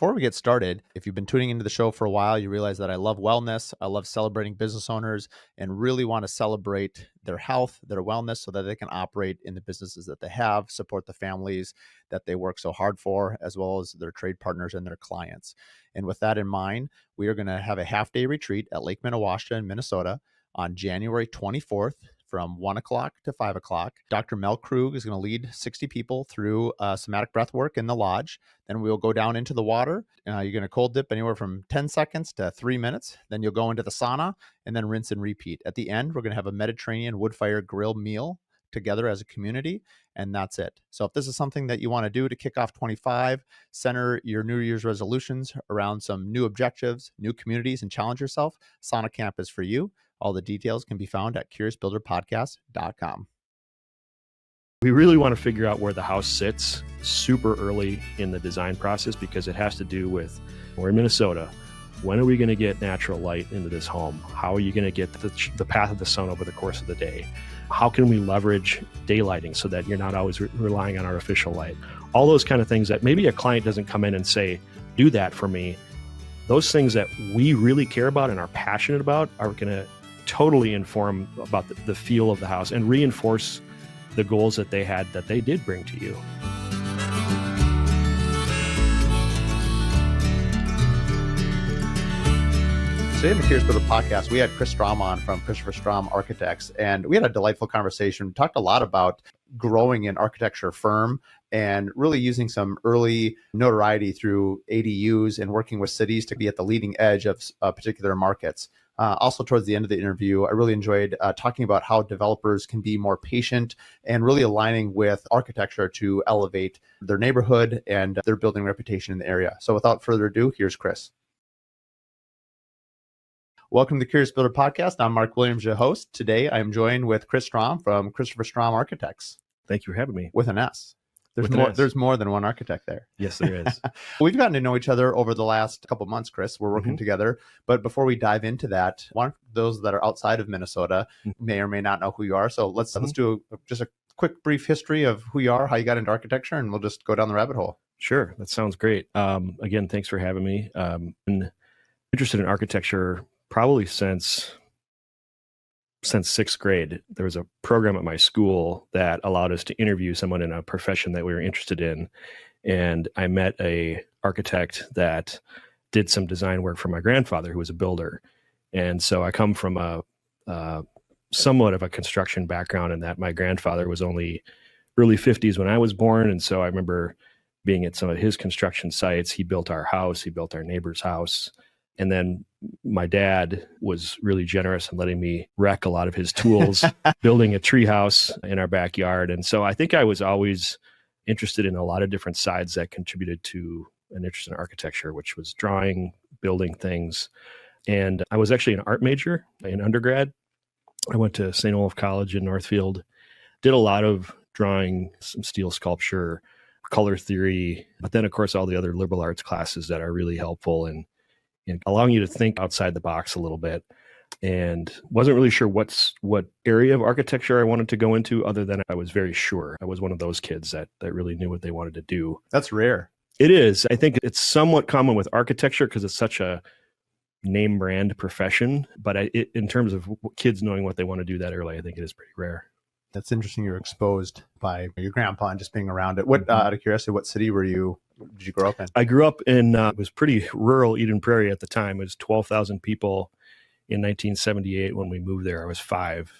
Before we get started, if you've been tuning into the show for a while, you realize that I love wellness. I love celebrating business owners and really want to celebrate their health, their wellness, so that they can operate in the businesses that they have, support the families that they work so hard for, as well as their trade partners and their clients. And with that in mind, we are going to have a half-day retreat at Lake Minnestoa in Minnesota on January 24th. From 1 o'clock to 5 o'clock. Dr. Mel Krug is going to lead 60 people through somatic breath work in the lodge. Then we'll go down into the water. You're going to cold dip anywhere from 10 seconds to 3 minutes. Then you'll go into the sauna and then rinse and repeat. At the end, we're going to have a Mediterranean wood fire grill meal together as a community, and that's it. So if this is something that you want to do to kick off 25, center your New Year's resolutions around some new objectives, new communities, and challenge yourself, Sauna Camp is for you. All the details can be found at CuriousBuilderPosdast.com. We really want to figure out where the house sits super early in the design process, because it has to do with, we're in Minnesota. When are we going to get natural light into this home? How are you going to get the path of the sun over the course of the day? How can we leverage daylighting so that you're not always relying on artificial light? All those kind of things that maybe a client doesn't come in and say, do that for me. Those things that we really care about and are passionate about are going to totally inform about the feel of the house and reinforce the goals that they had, that they did bring to you. Today in the Curious Builder podcast, we had Chris Strom on from Christopher Strom Architects, and we had a delightful conversation. We talked a lot about growing an architecture firm and really using some early notoriety through ADUs and working with cities to be at the leading edge of particular markets. Also, towards the end of the interview, I really enjoyed talking about how developers can be more patient and really aligning with architecture to elevate their neighborhood and their building reputation in the area. So without further ado, here's Chris. Welcome to the Curious Builder Podcast. I'm Mark Williams, your host. Today, I am joined with Chris Strom from Christopher Strom Architects. Thank you for having me. With an S. There's more than one architect there. Yes, there is. We've gotten to know each other over the last couple of months, Chris. We're working together. But before we dive into that, those that are outside of Minnesota may or may not know who you are. So let's do just a quick, brief history of who you are, how you got into architecture, and we'll just go down the rabbit hole. Sure. That sounds great. Again, thanks for having me. Been interested in architecture probably since sixth grade. There was a program at my school that allowed us to interview someone in a profession that we were interested in. And I met a architect that did some design work for my grandfather, who was a builder. And so I come from a somewhat of a construction background, in that my grandfather was only early 50s when I was born. And so I remember being at some of his construction sites. He built our house, he built our neighbor's house. And then my dad was really generous in letting me wreck a lot of his tools, building a tree house in our backyard. And so I think I was always interested in a lot of different sides that contributed to an interest in architecture, which was drawing, building things. And I was actually an art major in undergrad. I went to St. Olaf College in Northfield, did a lot of drawing, some steel sculpture, color theory, but then of course all the other liberal arts classes that are really helpful and allowing you to think outside the box a little bit. And wasn't really sure what area of architecture I wanted to go into, other than I was very sure. I was one of those kids that really knew what they wanted to do. That's rare. It is. I think it's somewhat common with architecture because it's such a name brand profession. But in terms of kids knowing what they want to do that early, I think it is pretty rare. That's interesting. You're exposed by your grandpa and just being around it. What, out of curiosity, what city did you grow up in? I grew up in, it was pretty rural Eden Prairie at the time. It was 12,000 people in 1978 when we moved there. I was 5.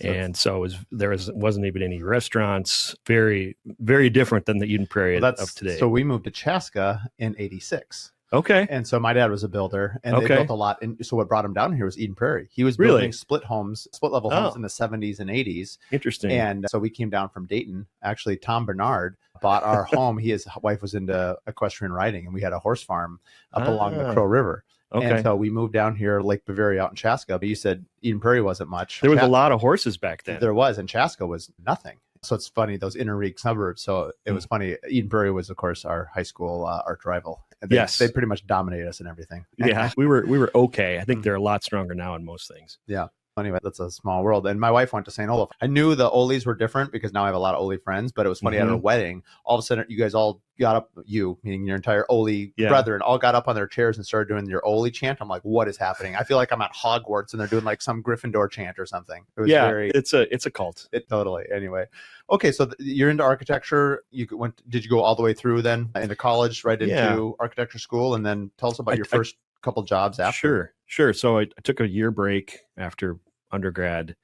And so there wasn't even any restaurants. Very, very different than the Eden Prairie of today. So we moved to Chaska in 86. Okay. And so my dad was a builder, and they built a lot. And so what brought him down here was Eden Prairie. He was building split level homes in the 70s and 80s. Interesting. And so we came down from Dayton. Actually, Tom Bernard bought our home. His wife was into equestrian riding, and we had a horse farm up along the Crow River. Okay. And so we moved down here, Lake Bavaria out in Chaska. But you said Eden Prairie wasn't much. There was a lot of horses back then. There was, and Chaska was nothing. So it's funny, those interregnum suburbs. So it was funny. Eden Prairie was, of course, our high school arch rival. They pretty much dominated us in everything. Yeah, we were okay. I think they're a lot stronger now in most things. Yeah. Anyway, that's a small world. And my wife went to St. Olaf. I knew the Olis were different because now I have a lot of Oli friends, but it was funny at our wedding. All of a sudden, you guys all got up, you, meaning your entire Oli brethren, all got up on their chairs and started doing your Oli chant. I'm like, what is happening? I feel like I'm at Hogwarts and they're doing like some Gryffindor chant or something. It was it's a cult. It totally. Anyway. Okay. So you're into architecture. Did you go all the way through then into college, right into architecture school? And then tell us about your first couple jobs after. Sure. So I took a year break after undergrad,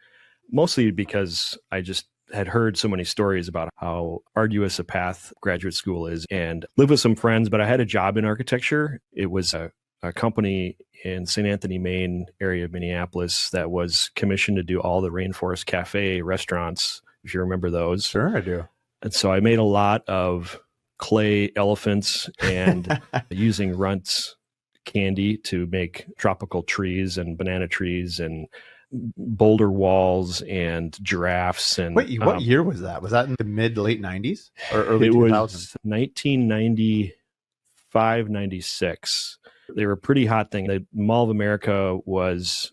mostly because I just had heard so many stories about how arduous a path graduate school is, and lived with some friends, but I had a job in architecture. It was a company in St. Anthony, Maine area of Minneapolis that was commissioned to do all the Rainforest Cafe restaurants, if you remember those. Sure, I do. And so I made a lot of clay elephants and using Runts candy to make tropical trees and banana trees and boulder walls and giraffes. And wait, what year was that? Was that in the late 90s or early 2000s? It was 1995, 96. They were a pretty hot thing. The Mall of America was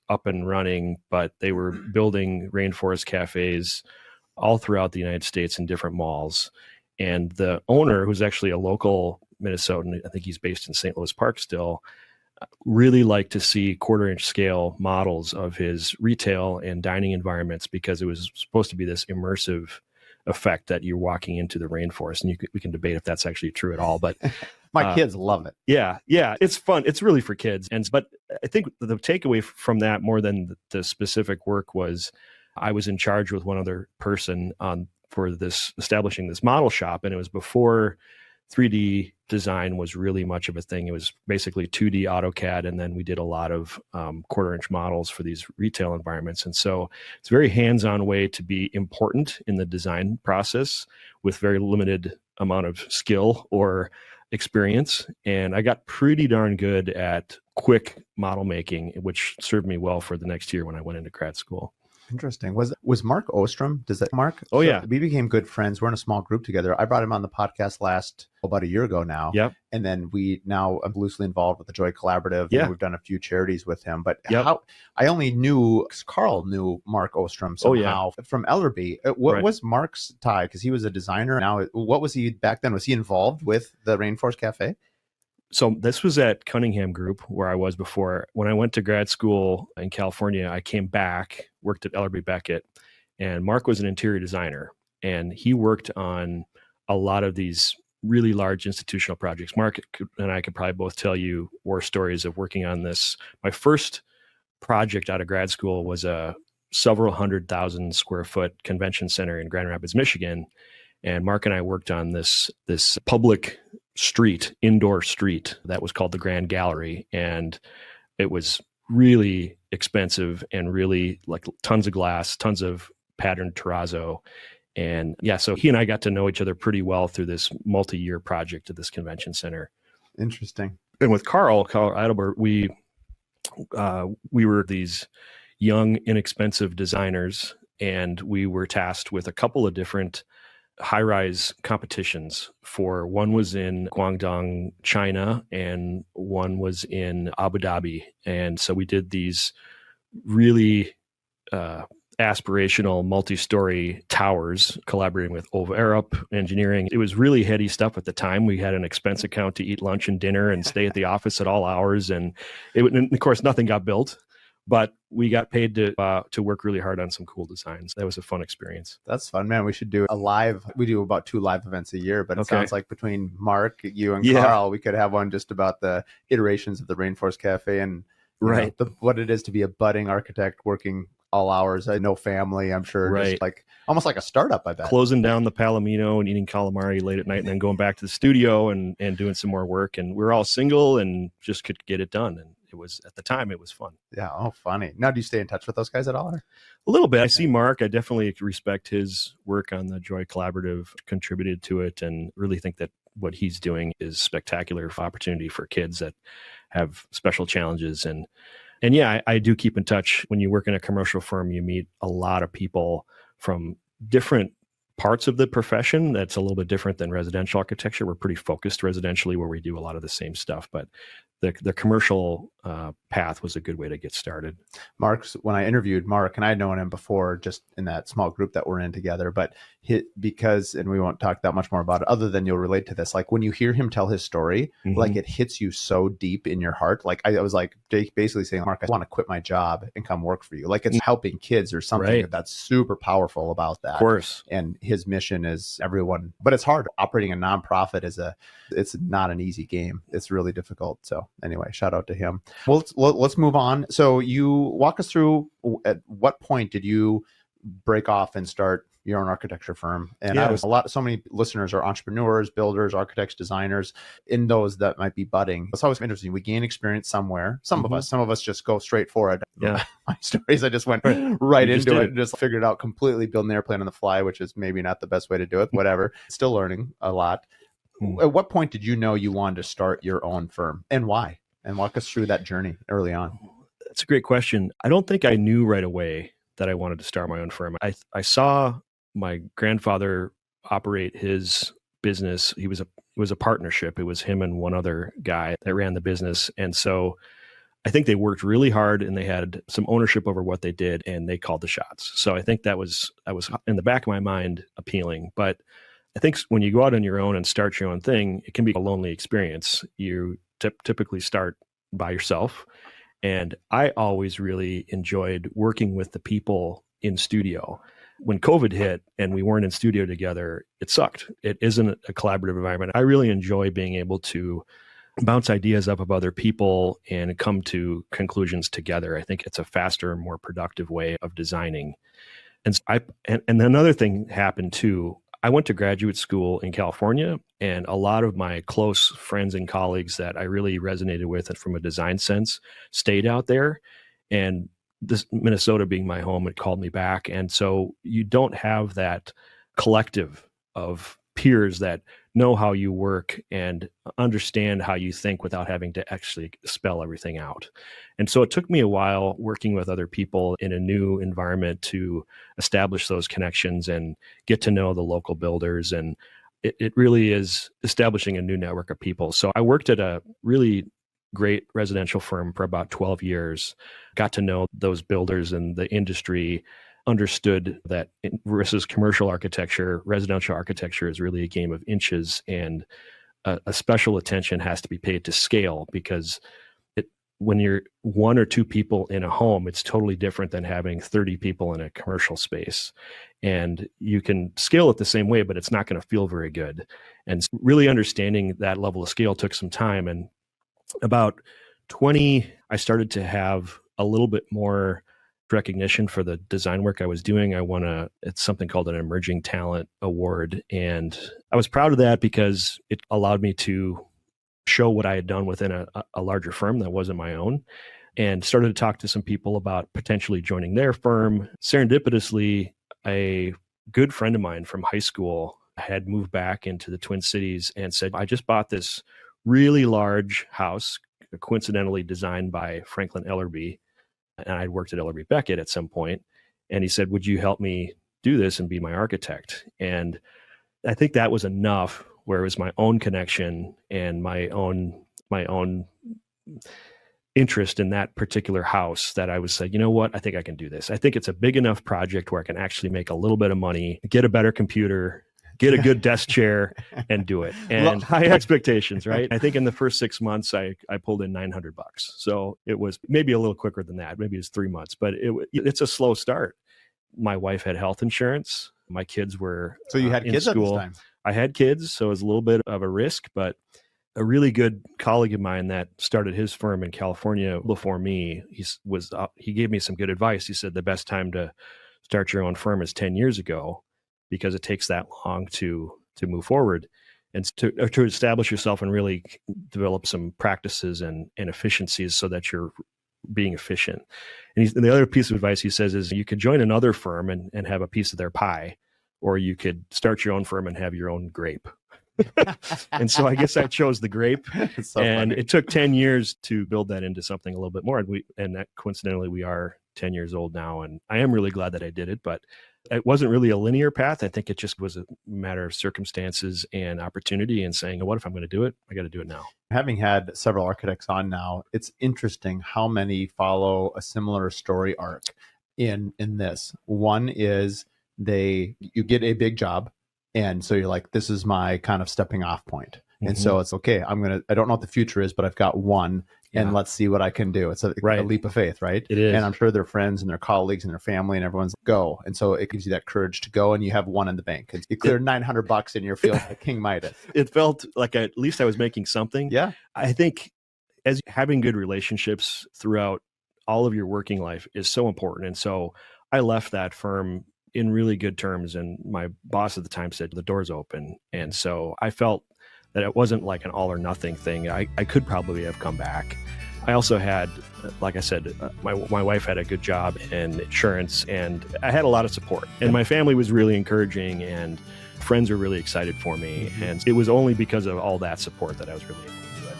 up and running, but they were building rainforest cafes all throughout the United States in different malls. And the owner, who's actually a local Minnesotan, I think he's based in St. Louis Park still, really liked to see 1/4-inch scale models of his retail and dining environments because it was supposed to be this immersive effect that you're walking into the rainforest. And we can debate if that's actually true at all, but my kids love it. Yeah, it's fun. It's really for kids. But I think the takeaway from that, more than the specific work, was I was in charge with one other person for establishing this model shop, and it was before 3D design was really much of a thing. It was basically 2D AutoCAD, and then we did a lot of 1/4-inch models for these retail environments. And so it's a very hands-on way to be important in the design process with very limited amount of skill or experience. And I got pretty darn good at quick model making, which served me well for the next year when I went into grad school. Interesting. Was Mark Ostrom? Does that Mark? Oh, yeah. We became good friends. We're in a small group together. I brought him on the podcast about a year ago now. Yep. And then I'm loosely involved with the Joy Collaborative. Yeah. And we've done a few charities with him. But I only knew, because Carl knew Mark Ostrom somehow from Ellerby. What was Mark's tie? Because he was a designer. Now, what was he back then? Was he involved with the Rainforest Cafe? So this was at Cunningham Group, where I was before. When I went to grad school in California, I came back, worked at Ellerby Beckett, and Mark was an interior designer, and he worked on a lot of these really large institutional projects. Mark and I could probably both tell you war stories of working on this. My first project out of grad school was a several 100,000 square foot convention center in Grand Rapids, Michigan. And Mark and I worked on this public indoor street that was called the Grand Gallery. And it was really expensive and really like tons of glass, tons of patterned terrazzo. And so he and I got to know each other pretty well through this multi-year project at this convention center. Interesting. And with Carl Eidelberg, we were these young, inexpensive designers, and we were tasked with a couple of different high-rise competitions. One was in Guangdong, China, and one was in Abu Dhabi. And so we did these really aspirational multi-story towers, collaborating with Ova Arup Engineering. It was really heady stuff at the time. We had an expense account to eat lunch and dinner and stay at the office at all hours. And of course, nothing got built. But we got paid to work really hard on some cool designs. That was a fun experience. That's fun, man. We should do we do about 2 live events a year, but it sounds like between Mark, you, and Carl, we could have one just about the iterations of the Rainforest Cafe and what it is to be a budding architect working all hours. I know family, I'm sure, just like almost like a startup, I bet. Closing down the Palomino and eating calamari late at night and then going back to the studio and doing some more work. And we're all single and just could get it done. And at the time, it was fun. Yeah. Oh, funny. Now, do you stay in touch with those guys at all? Or? A little bit. I see Mark. I definitely respect his work on the Joy Collaborative, contributed to it, and really think that what he's doing is spectacular opportunity for kids that have special challenges. And I do keep in touch. When you work in a commercial firm, you meet a lot of people from different parts of the profession. That's a little bit different than residential architecture. We're pretty focused residentially, where we do a lot of the same stuff, but the commercial path was a good way to get started. When I interviewed Mark, and I'd known him before just in that small group that we're in together, but and we won't talk that much more about it other than you'll relate to this. Like when you hear him tell his story, like it hits you so deep in your heart. Like I was like basically saying, Mark, I want to quit my job and come work for you. Like it's helping kids or something that's super powerful about that. Of course. And his mission is everyone, but it's hard. Operating a nonprofit it's not an easy game. It's really difficult. So anyway, shout out to him. Well, let's move on. So you walk us through, at what point did you break off and start your own architecture firm? And so many listeners are entrepreneurs, builders, architects, designers, in those that might be budding. It's always interesting. We gain experience somewhere. Some of us just go straight for it. Yeah. My stories, I just went right into it and just figured it out completely, building an airplane on the fly, which is maybe not the best way to do it, whatever. Still learning a lot. At what point did you know you wanted to start your own firm, and why? And walk us through that journey early on. That's a great question. I don't think I knew right away that I wanted to start my own firm. I saw my grandfather operate his business. It was a partnership. It was him and one other guy that ran the business. And so I think they worked really hard and they had some ownership over what they did and they called the shots. So I think that was in the back of my mind appealing. But I think when you go out on your own and start your own thing, it can be a lonely experience. You typically start by yourself. And I always really enjoyed working with the people in studio. When COVID hit and we weren't in studio together, it sucked. It isn't a collaborative environment. I really enjoy being able to bounce ideas up of other people and come to conclusions together. I think it's a faster and more productive way of designing. And and another thing happened too. I went to graduate school in California, and a lot of my close friends and colleagues that I really resonated with and from a design sense stayed out there. And this Minnesota being my home, it called me back. And so you don't have that collective of peers that know how you work and understand how you think without having to actually spell everything out. And so it took me a while working with other people in a new environment to establish those connections and get to know the local builders. And it really is establishing a new network of people. So I worked at a really great residential firm for about 12 years, got to know those builders and the industry, understood that versus commercial architecture, residential architecture is really a game of inches, and a special attention has to be paid to scale, because when you're one or two people in a home, it's totally different than having 30 people in a commercial space. And you can scale it the same way, but it's not going to feel very good. And really understanding that level of scale took some time. And about 20, I started to have a little bit more recognition for the design work I was doing. It's something called an Emerging Talent Award. And I was proud of that because it allowed me to show what I had done within a larger firm that wasn't my own, and started to talk to some people about potentially joining their firm. Serendipitously, a good friend of mine from high school had moved back into the Twin Cities and said, I just bought this really large house, coincidentally designed by Franklin Ellerby. And I'd worked at Ellerby Beckett at some point. And he said, would you help me do this and be my architect? And I think that was enough, where it was my own connection and my own interest in that particular house that I was like, you know what, I think I can do this. I think it's a big enough project where I can actually make a little bit of money, get a better computer, get a good desk chair, and do it. And high expectations, right? I think in the first 6 months, I pulled in $900. So it was maybe a little quicker than that. Maybe it was 3 months, but it's a slow start. My wife had health insurance. My kids were So you had kids school. at this time? I had kids, so it was a little bit of a risk, but a really good colleague of mine that started his firm in California before me, he gave me some good advice. He said the best time to start your own firm is 10 years ago, because it takes that long to move forward and to establish yourself and really develop some practices and efficiencies so that you're being efficient. And the other piece of advice he says is you could join another firm and have a piece of their pie, or you could start your own firm and have your own grape. And so I guess I chose the grape. So and funny. It took 10 years to build that into something a little bit more. And that coincidentally, we are 10 years old now. And I am really glad that I did it. But It wasn't really a linear path. I think it just was a matter of circumstances and opportunity and saying, what if I'm going to do it? I got to do it now. Having had several architects on now, it's interesting how many follow a similar story arc in this. One is you get a big job, and so you're like, this is my kind of stepping off point. And so it's okay. I don't know what the future is, but I've got one, and let's see what I can do. It's a leap of faith, right? It is. And I'm sure their friends and their colleagues and their family and everyone's go. And so it gives you that courage to go, and you have one in the bank. You cleared $900 and you're feeling like King Midas. It felt like at least I was making something. Yeah. I think as having good relationships throughout all of your working life is so important. And so I left that firm in really good terms. And my boss at the time said, the door's open. And so I felt that it wasn't like an all or nothing thing. I could probably have come back. I also had, like I said, my wife had a good job in insurance, and I had a lot of support. And my family was really encouraging, and friends were really excited for me. And it was only because of all that support that I was really able to do it.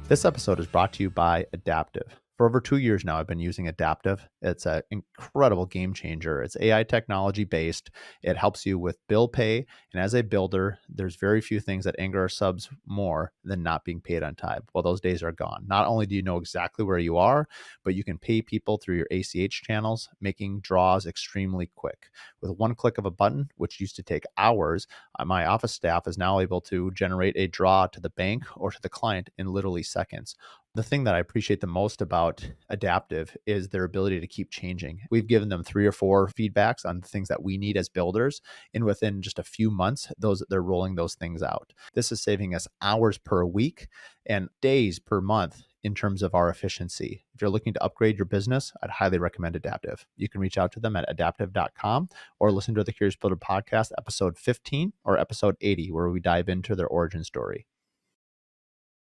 This episode is brought to you by Adaptive. For over 2 years now, I've been using Adaptive. It's an incredible game changer. It's AI technology based. It helps you with bill pay. And as a builder, there's very few things that anger our subs more than not being paid on time. Well, those days are gone. Not only do you know exactly where you are, but you can pay people through your ACH channels, making draws extremely quick. With one click of a button, which used to take hours, my office staff is now able to generate a draw to the bank or to the client in literally seconds. The thing that I appreciate the most about Adaptive is their ability to keep changing. We've given them 3 or 4 feedbacks on the things that we need as builders, and within just a few months, they're rolling those things out. This is saving us hours per week and days per month in terms of our efficiency. If you're looking to upgrade your business, I'd highly recommend Adaptive. You can reach out to them at adaptive.com or listen to the Curious Builder Podcast, episode 15 or episode 80, where we dive into their origin story.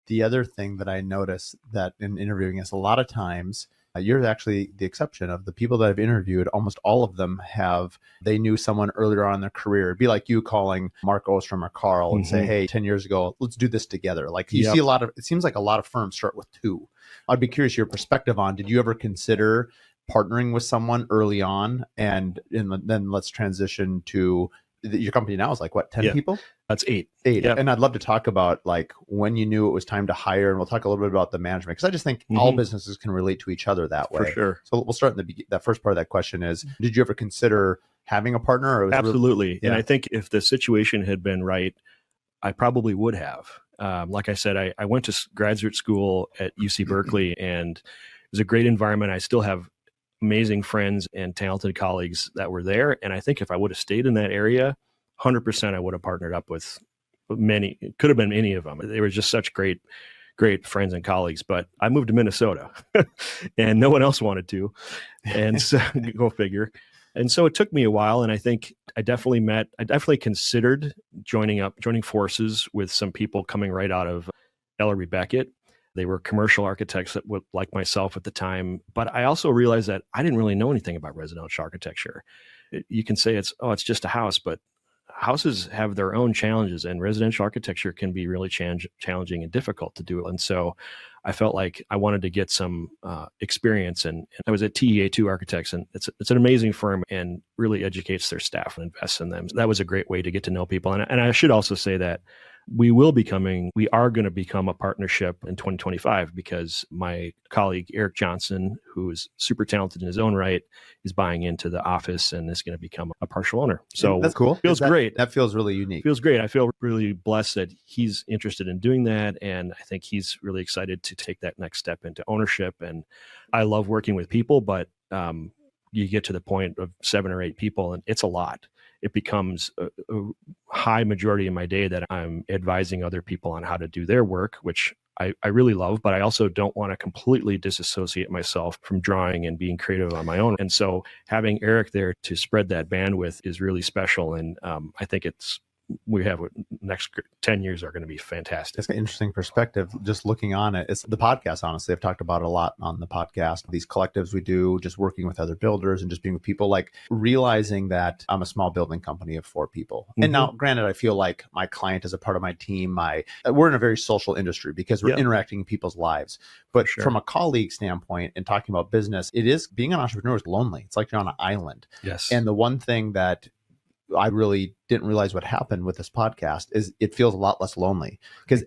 The other thing that I notice that in interviewing is a lot of times, you're actually the exception of the people that I've interviewed. Almost all of them they knew someone earlier on in their career. It'd be like you calling Mark Ostrom or Carl and say, hey, 10 years ago, let's do this together. Like you see it seems like a lot of firms start with 2. I'd be curious your perspective on, did you ever consider partnering with someone early on? And then let's transition to your company now is like what, 10 people? That's 8. Yep. And I'd love to talk about like when you knew it was time to hire, and we'll talk a little bit about the management, because I just think all businesses can relate to each other that way. For sure. So we'll start in that first part of that question is, did you ever consider having a partner? Or Absolutely. And I think if the situation had been right, I probably would have. Like I said, I went to graduate school at UC Berkeley, and it was a great environment. I still have amazing friends and talented colleagues that were there. And I think if I would have stayed in that area, 100% I would have partnered up with many. It could have been any of them. They were just such great friends and colleagues. But I moved to Minnesota and no one else wanted to. And so go figure. And so it took me a while. And I think I definitely considered joining forces with some people coming right out of Ellery Beckett. They were commercial architects that would, like myself at the time. But I also realized that I didn't really know anything about residential architecture. You can say it's just a house, but houses have their own challenges, and residential architecture can be really challenging and difficult to do. And so I felt like I wanted to get some experience. And I was at TEA2 Architects, and it's an amazing firm and really educates their staff and invests in them. So that was a great way to get to know people. And I should also say that we are going to become a partnership in 2025, because my colleague, Eric Johnson, who is super talented in his own right, is buying into the office and is going to become a partial owner. So that's cool. Feels great. That feels really unique. Feels great. I feel really blessed that he's interested in doing that. And I think he's really excited to take that next step into ownership. And I love working with people, but you get to the point of 7 or 8 people and it's a lot. It becomes a high majority of my day that I'm advising other people on how to do their work, which I really love, but I also don't want to completely disassociate myself from drawing and being creative on my own. And so having Eric there to spread that bandwidth is really special. And I think it's we have next 10 years are going to be fantastic. It's an interesting perspective. Just looking on it, it's the podcast. Honestly, I've talked about it a lot on the podcast. These collectives we do, just working with other builders and just being with people, like realizing that I'm a small building company of 4 people. And now, granted, I feel like my client is a part of my team. We're in a very social industry because we're interacting in people's lives. But from a colleague standpoint and talking about business, it is being an entrepreneur is lonely. It's like you're on an island. Yes. And the one thing that I really didn't realize what happened with this podcast is it feels a lot less lonely because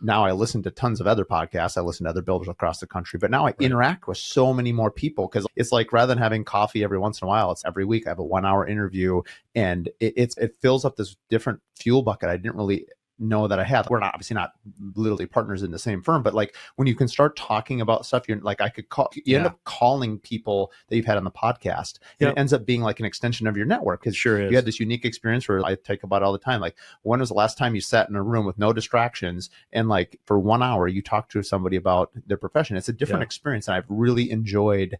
now I listen to tons of other podcasts. I listen to other builders across the country, but now I interact with so many more people because it's like rather than having coffee every once in a while, it's every week I have a 1-hour interview and it fills up this different fuel bucket I didn't really know that I had. We're obviously not literally partners in the same firm, but like when you can start talking about stuff, you're like, I could call, you end up calling people that you've had on the podcast. And it ends up being like an extension of your network because you had this unique experience where I take about all the time. Like, when was the last time you sat in a room with no distractions and like for 1 hour you talked to somebody about their profession? It's a different experience. And I've really enjoyed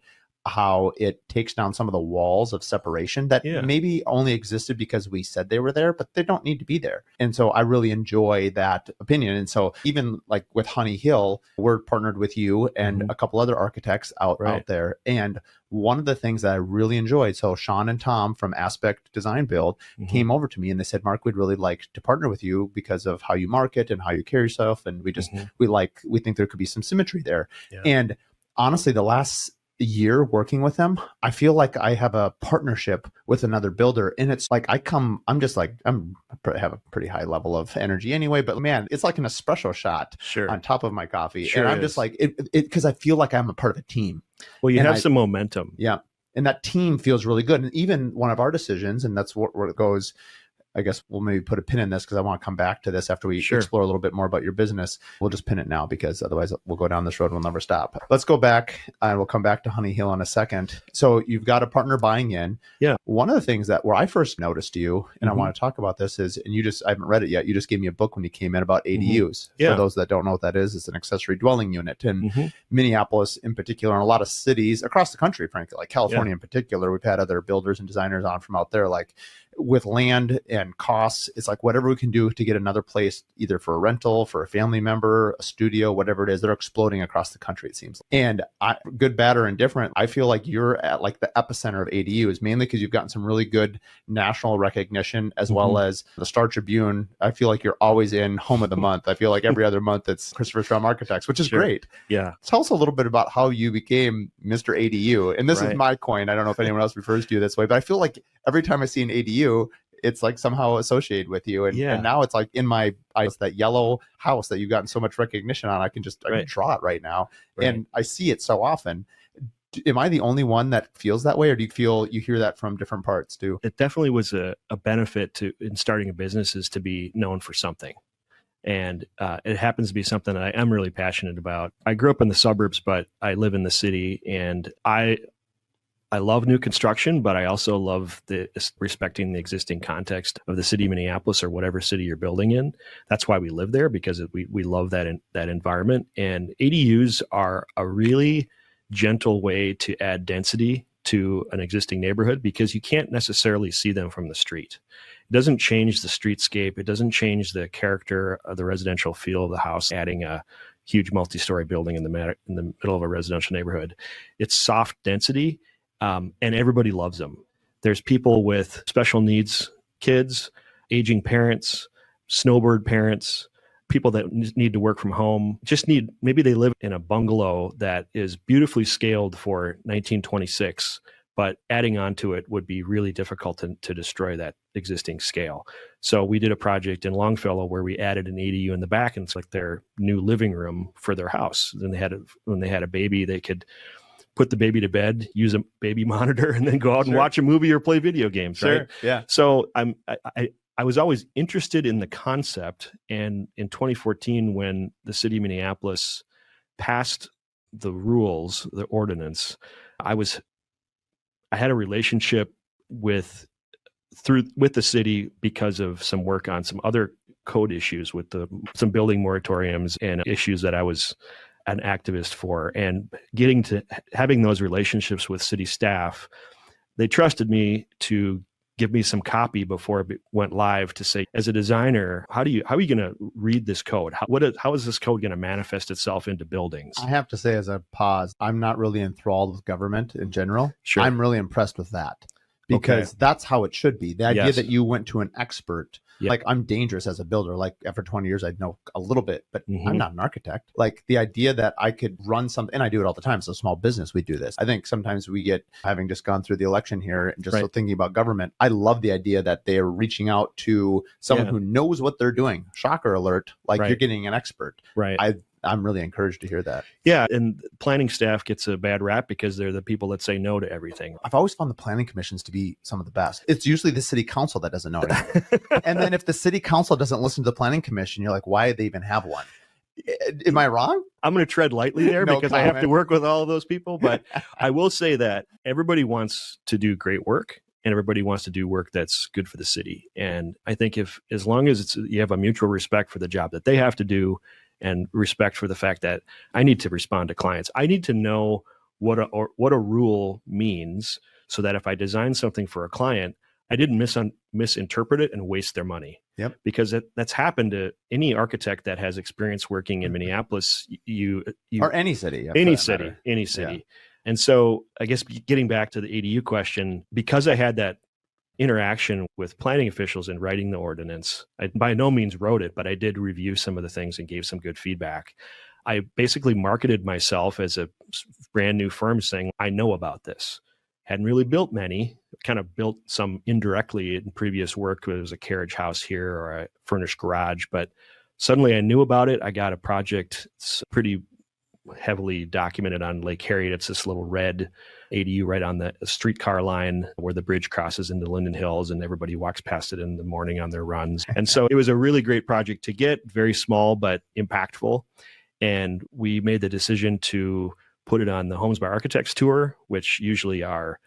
how it takes down some of the walls of separation that maybe only existed because we said they were there, but they don't need to be there. And so I really enjoy that opinion. And so even like with Honey Hill, we're partnered with you and a couple other architects out there. And one of the things that I really enjoyed, so Sean and Tom from Aspect Design Build came over to me and they said, Mark, we'd really like to partner with you because of how you market and how you carry yourself. And we just, we think there could be some symmetry there. And honestly, the last year working with them, I feel like I have a partnership with another builder. And it's like, I have a pretty high level of energy anyway, but man, it's like an espresso shot on top of my coffee. And I'm just like, because I feel like I'm a part of a team. Well, you have some momentum. Yeah. And that team feels really good. And even one of our decisions, and that's where it goes, I guess we'll maybe put a pin in this because I want to come back to this after we explore a little bit more about your business. We'll just pin it now because otherwise we'll go down this road and we'll never stop. Let's go back and we'll come back to Honey Hill in a second. So you've got a partner buying in. Yeah. One of the things that where I first noticed you, and I want to talk about this is, and I haven't read it yet. You just gave me a book when you came in about ADUs. For those that don't know what that is, it's an accessory dwelling unit. And Minneapolis in particular, and a lot of cities across the country, frankly, like California in particular, we've had other builders and designers on from out there, like with land and costs, it's like whatever we can do to get another place, either for a rental, for a family member, a studio, whatever it is, they're exploding across the country, it seems. And good, bad, or indifferent, I feel like you're at like the epicenter of ADUs, mainly because you've gotten some really good national recognition, as well as the Star Tribune. I feel like you're always in Home of the Month. I feel like every other month it's Christopher Strom Architects, which is great. Yeah. Tell us a little bit about how you became Mr. ADU. And this is my coin. I don't know if anyone else refers to you this way, but I feel like every time I see an ADU, it's like somehow associated with you. And now it's like in my eyes, that yellow house that you've gotten so much recognition on, I can draw it right now. And I see it so often. Am I the only one that feels that way, or do you feel you hear that from different parts too? It definitely was a benefit in starting a business is to be known for something. And it happens to be something that I am really passionate about. I grew up in the suburbs, but I live in the city, and I love new construction, but I also love respecting the existing context of the city of Minneapolis or whatever city you're building in. That's why we live there, because we love that environment. And ADUs are a really gentle way to add density to an existing neighborhood because you can't necessarily see them from the street. It doesn't change the streetscape. It doesn't change the character of the residential feel of the house, adding a huge multi-story building in the middle of a residential neighborhood. It's soft density. And everybody loves them. There's people with special needs, kids, aging parents, snowbird parents, people that need to work from home, maybe they live in a bungalow that is beautifully scaled for 1926, but adding on to it would be really difficult to destroy that existing scale. So we did a project in Longfellow where we added an ADU in the back, and it's like their new living room for their house. Then when they had a baby, they could put the baby to bed, use a baby monitor, and then go out and watch a movie or play video games. Right? Yeah. So I was always interested in the concept. And in 2014, when the city of Minneapolis passed the rules, the ordinance, I had a relationship with the city because of some work on some other code issues with some building moratoriums and issues that I was an activist for, and having those relationships with city staff. They trusted me to give me some copy before it went live to say, as a designer, how are you going to read this code? How is this code going to manifest itself into buildings? I have to say, as a pause, I'm not really enthralled with government in general. Sure. I'm really impressed with that, because that's how it should be. The idea that you went to an expert, like, I'm dangerous as a builder. Like, after 20 years, I know a little bit, but I'm not an architect. Like, the idea that I could run something, and I do it all the time. So small business, we do this. I think sometimes we get, having just gone through the election here and just so thinking about government, I love the idea that they are reaching out to someone who knows what they're doing. Shocker alert. Like, you're getting an expert. I'm really encouraged to hear that. Yeah. And planning staff gets a bad rap because they're the people that say no to everything. I've always found the planning commissions to be some of the best. It's usually the city council that doesn't know anything. And then if the city council doesn't listen to the planning commission, you're like, why do they even have one? Am I wrong? I'm going to tread lightly there because I have to work with all of those people. But I will say that everybody wants to do great work. And everybody wants to do work that's good for the city. And I think as long as you have a mutual respect for the job that they have to do, and respect for the fact that I need to respond to clients, I need to know what a rule means, so that if I design something for a client, I didn't misinterpret it and waste their money. Because that's happened to any architect that has experience working in Minneapolis, or any city, any city. And so I guess getting back to the ADU question, because I had that interaction with planning officials in writing the ordinance, I by no means wrote it, but I did review some of the things and gave some good feedback. I basically marketed myself as a brand new firm saying, I know about this. Hadn't really built many, kind of built some indirectly in previous work. There was a carriage house here or a furnished garage, but suddenly I knew about it. I got a project. It's pretty heavily documented on Lake Harriet. It's this little red ADU right on the streetcar line where the bridge crosses into Linden Hills, and everybody walks past it in the morning on their runs. And so it was a really great project to get, very small but impactful. And we made the decision to put it on the Homes by Architects tour, which usually are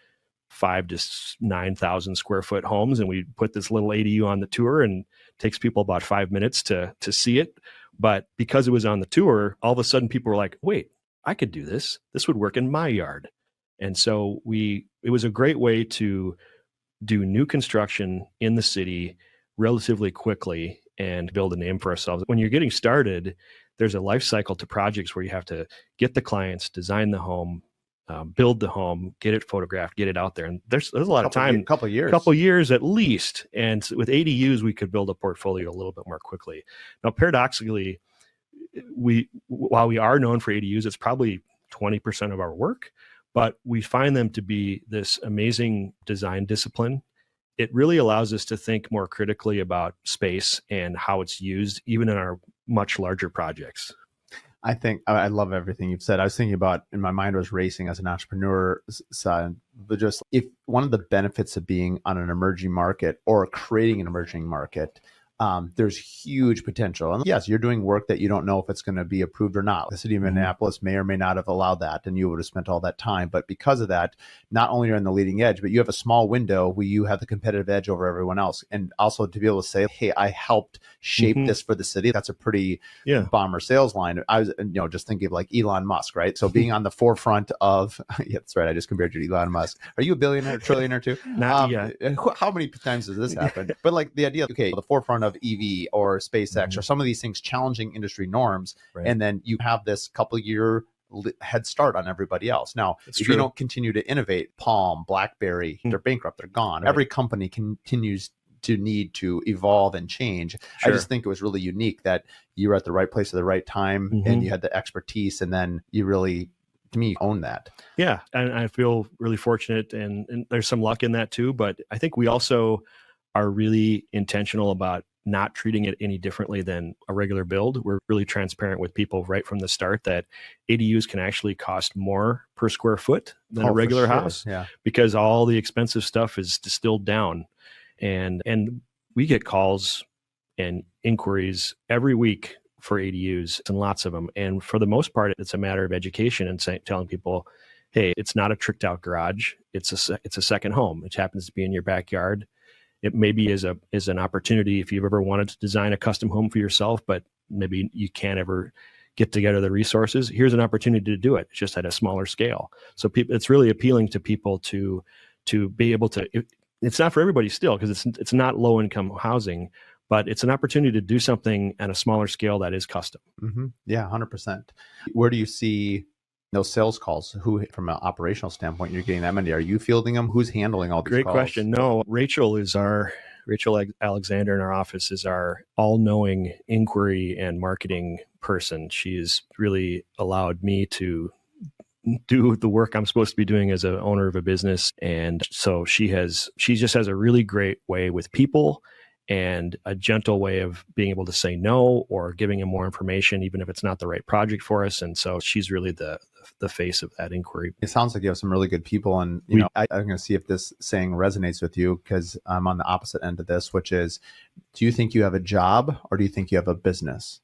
5,000 to 9,000 square foot homes. And we put this little ADU on the tour, and it takes people about 5 minutes to see it. But because it was on the tour, all of a sudden people were like, wait, I could do this. This would work in my yard. And so it was a great way to do new construction in the city relatively quickly and build a name for ourselves. When you're getting started, there's a life cycle to projects where you have to get the clients, design the home, build the home, get it photographed, get it out there. And there's a lot of time, couple years at least. And with ADUs, we could build a portfolio a little bit more quickly. Now, paradoxically, while we are known for ADUs, it's probably 20% of our work, but we find them to be this amazing design discipline. It really allows us to think more critically about space and how it's used, even in our much larger projects. I think I love everything you've said. I was thinking about, in my mind was racing as an entrepreneur side, but just if one of the benefits of being on an emerging market or creating an emerging market, there's huge potential. And yes, you're doing work that you don't know if it's going to be approved or not. The city of Minneapolis may or may not have allowed that, and you would have spent all that time. But because of that, not only are you on the leading edge, but you have a small window where you have the competitive edge over everyone else. And also to be able to say, hey, I helped shape this for the city. That's a pretty bomber sales line. I was, just thinking of like Elon Musk, right? So being on the forefront of, that's right. I just compared you to Elon Musk. Are you a billionaire, trillionaire too? Not yet. How many times does this happen? But like the idea, okay, the forefront of EV or SpaceX or some of these things challenging industry norms. Right. And then you have this couple year head start on everybody else. Now, if you don't continue to innovate, Palm, BlackBerry, they're bankrupt, they're gone. Right. Every company continues to need to evolve and change. Sure. I just think it was really unique that you were at the right place at the right time and you had the expertise, and then you really, to me, own that. Yeah. And I feel really fortunate, and there's some luck in that too. But I think we also are really intentional about not treating it any differently than a regular build. We're really transparent with people right from the start that ADUs can actually cost more per square foot than a regular house, because all the expensive stuff is distilled down. And we get calls and inquiries every week for ADUs, and lots of them. And for the most part, it's a matter of education and telling people, hey, it's not a tricked out garage. It's a second home. It happens to be in your backyard. It maybe is an opportunity if you've ever wanted to design a custom home for yourself, but maybe you can't ever get together the resources. Here's an opportunity to do it. It's just at a smaller scale. So it's really appealing to people to be able to. it's not for everybody still, because it's not low income housing, but it's an opportunity to do something at a smaller scale that is custom. Yeah, 100%. Where do you see those sales calls? Who, from an operational standpoint, you're getting that many? Are you fielding them? Who's handling all these Great calls? question. No, Rachel Alexander in our office is our all-knowing inquiry and marketing person. She's really allowed me to do the work I'm supposed to be doing as an owner of a business. And so she just has a really great way with people and a gentle way of being able to say no or giving them more information, even if it's not the right project for us. And so she's really the face of that inquiry. It sounds like you have some really good people. And, you know, I'm going to see if this saying resonates with you, because I'm on the opposite end of this, which is, do you think you have a job or do you think you have a business?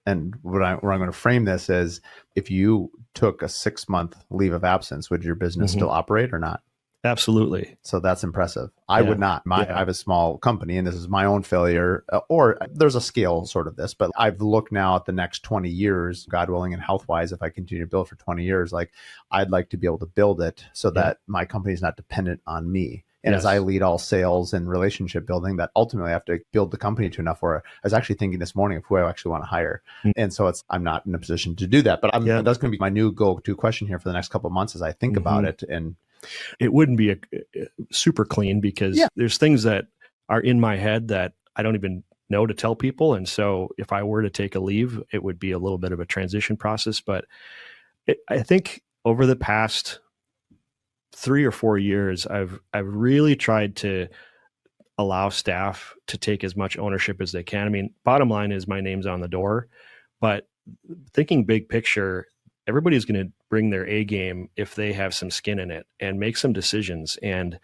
And where I'm going to frame this is, if you took a 6-month leave of absence, would your business still operate or not? Absolutely. So that's impressive. I would not. I have a small company, and this is my own failure, or there's a scale sort of this, but I've looked now at the next 20 years, God willing and health wise, if I continue to build for 20 years, like I'd like to be able to build it so that my company is not dependent on me. And as I lead all sales and relationship building, that ultimately I have to build the company to enough where I was actually thinking this morning of who I actually want to hire. And so I'm not in a position to do that, but that's going to be my new go-to question here for the next couple of months as I think about it. And it wouldn't be a super clean, because there's things that are in my head that I don't even know to tell people. And so if I were to take a leave, it would be a little bit of a transition process. But I think over the past 3 or 4 years, I've really tried to allow staff to take as much ownership as they can. I mean, bottom line is my name's on the door, but thinking big picture, everybody's going to bring their A game if they have some skin in it and make some decisions. And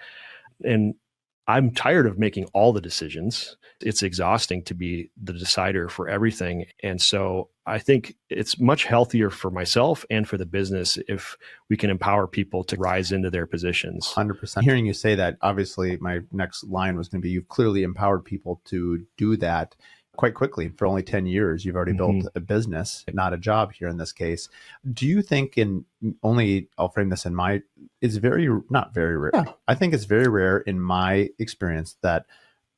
I'm tired of making all the decisions. It's exhausting to be the decider for everything. And so I think it's much healthier for myself and for the business if we can empower people to rise into their positions. 100%. Hearing you say that, obviously my next line was going to be, you've clearly empowered people to do that quite quickly. For only 10 years, you've already built a business, not a job here in this case. Do you think I'll frame this in it's not very rare. Yeah. I think it's very rare in my experience that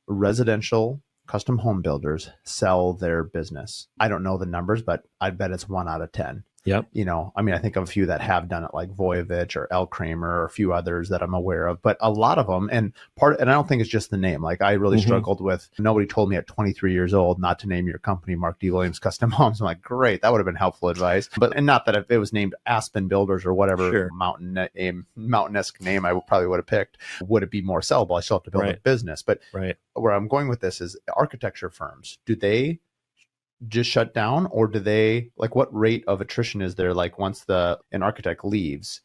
residential custom home builders sell their business. I don't know the numbers, but I bet it's 1 out of 10. Yep. You know, I mean, I think of a few that have done it, like Voyevich or L. Kramer, or a few others that I'm aware of, but a lot of them, and I don't think it's just the name. Like I really struggled with, nobody told me at 23 years old not to name your company Mark D. Williams Custom Homes. I'm like, great, that would have been helpful advice. And not that if it was named Aspen Builders or whatever mountain-esque name I probably would have picked, would it be more sellable? I still have to build a business. But where I'm going with this is architecture firms. Do they just shut down, or do they, like, what rate of attrition is there? Like once an architect leaves,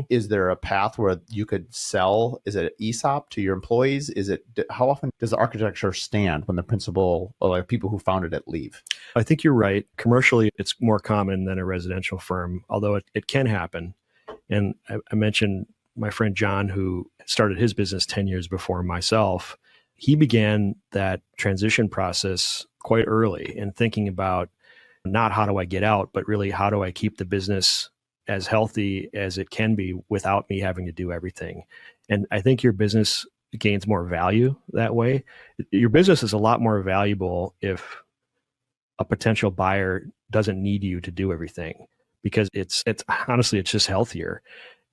is there a path where you could sell? Is it ESOP to your employees? How often does the architecture stand when the principal or like people who founded it leave? I think you're right. Commercially, it's more common than a residential firm, although it can happen. And I mentioned my friend John, who started his business 10 years before myself. He began that transition process quite early and thinking about not how do I get out, but really how do I keep the business as healthy as it can be without me having to do everything. And I think your business gains more value that way. Your business is a lot more valuable if a potential buyer doesn't need you to do everything, because it's honestly, it's just healthier.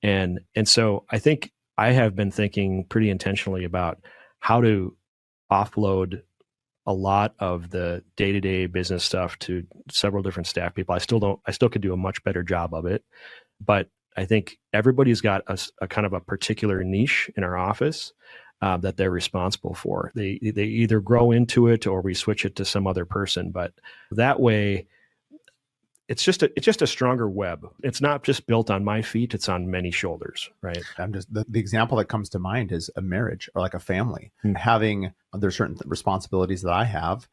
And so I think I have been thinking pretty intentionally about how to offload a lot of the day-to-day business stuff to several different staff people. I still could do a much better job of it, but I think everybody's got a kind of a particular niche in our office that they're responsible for. They either grow into it or we switch it to some other person, but that way it's just a stronger web. It's not just built on my feet, it's on many shoulders, right? The example that comes to mind is a marriage or like a family. There's certain responsibilities that I have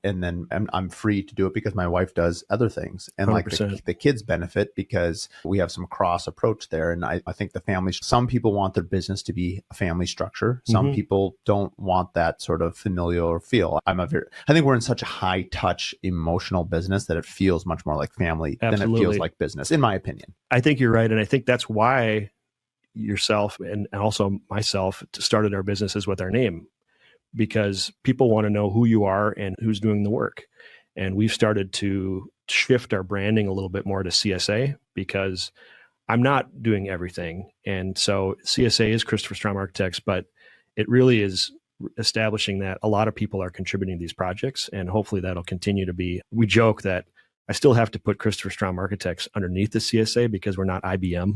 and then I'm free to do it because my wife does other things. And 100%. Like the kids benefit because we have some cross approach there. And I think the family, some people want their business to be a family structure. Some people don't want that sort of familial feel. I think we're in such a high touch emotional business that it feels much more like family than it feels like business, in my opinion. I think you're right. And I think that's why yourself and also myself started our businesses with our name, because people want to know who you are and who's doing the work. And we've started to shift our branding a little bit more to CSA, because I'm not doing everything. And so CSA is Christopher Strom Architects, but it really is establishing that a lot of people are contributing to these projects, and hopefully that'll continue to be. We joke that I still have to put Christopher Strom Architects underneath the CSA because we're not IBM.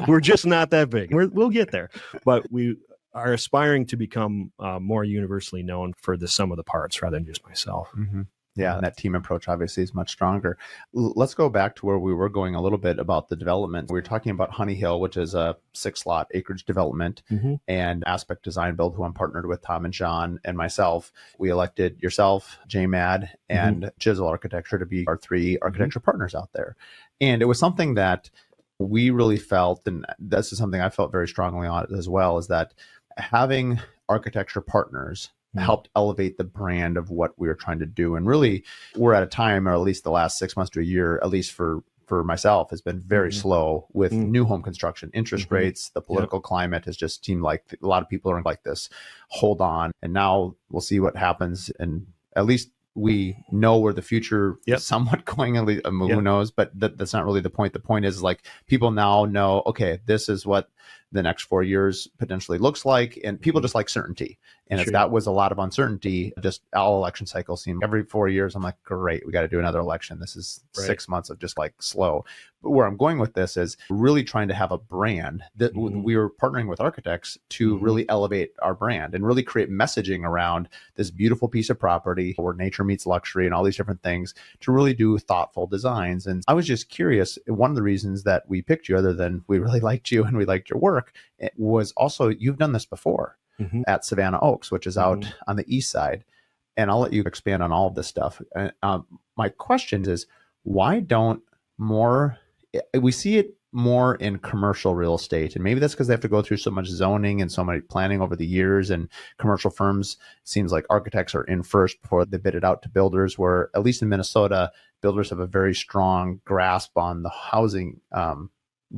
We're just not that big. We'll get there, but we are aspiring to become more universally known for the sum of the parts rather than just myself. Mm-hmm. Yeah, and that team approach obviously is much stronger. Let's go back to where we were going a little bit about the development. We were talking about Honey Hill, which is a 6-lot acreage development, and Aspect Design Build, who I'm partnered with, Tom and John and myself. We elected yourself, JMAD, and Chisel Architecture to be our 3 architecture partners out there. And it was something that we really felt, and this is something I felt very strongly on as well, is that having architecture partners helped elevate the brand of what we were trying to do. And really, we're at a time, or at least the last 6 months to a year, at least for myself, has been very slow with new home construction. Interest rates, the political climate has just seemed like a lot of people are like this, hold on. And now we'll see what happens. And at least we know where the future is somewhat going. At least, who knows? But that's not really the point. The point is, like, people now know, okay, this is what the next 4 years potentially looks like. And people just like certainty. And if that was a lot of uncertainty, just all election cycles seem every 4 years, I'm like, great, we got to do another election. This is 6 months of just like slow. But where I'm going with this is really trying to have a brand that we were partnering with architects to really elevate our brand and really create messaging around this beautiful piece of property where nature meets luxury and all these different things, to really do thoughtful designs. And I was just curious, one of the reasons that we picked you, other than we really liked you and we liked your work, it was also you've done this before at Savannah Oaks, which is out on the east side. And I'll let you expand on all of this stuff. My question is, why don't we see it more in commercial real estate? And maybe that's because they have to go through so much zoning and so much planning over the years, and commercial firms, seems like architects are in first before they bid it out to builders, where at least in Minnesota, builders have a very strong grasp on the housing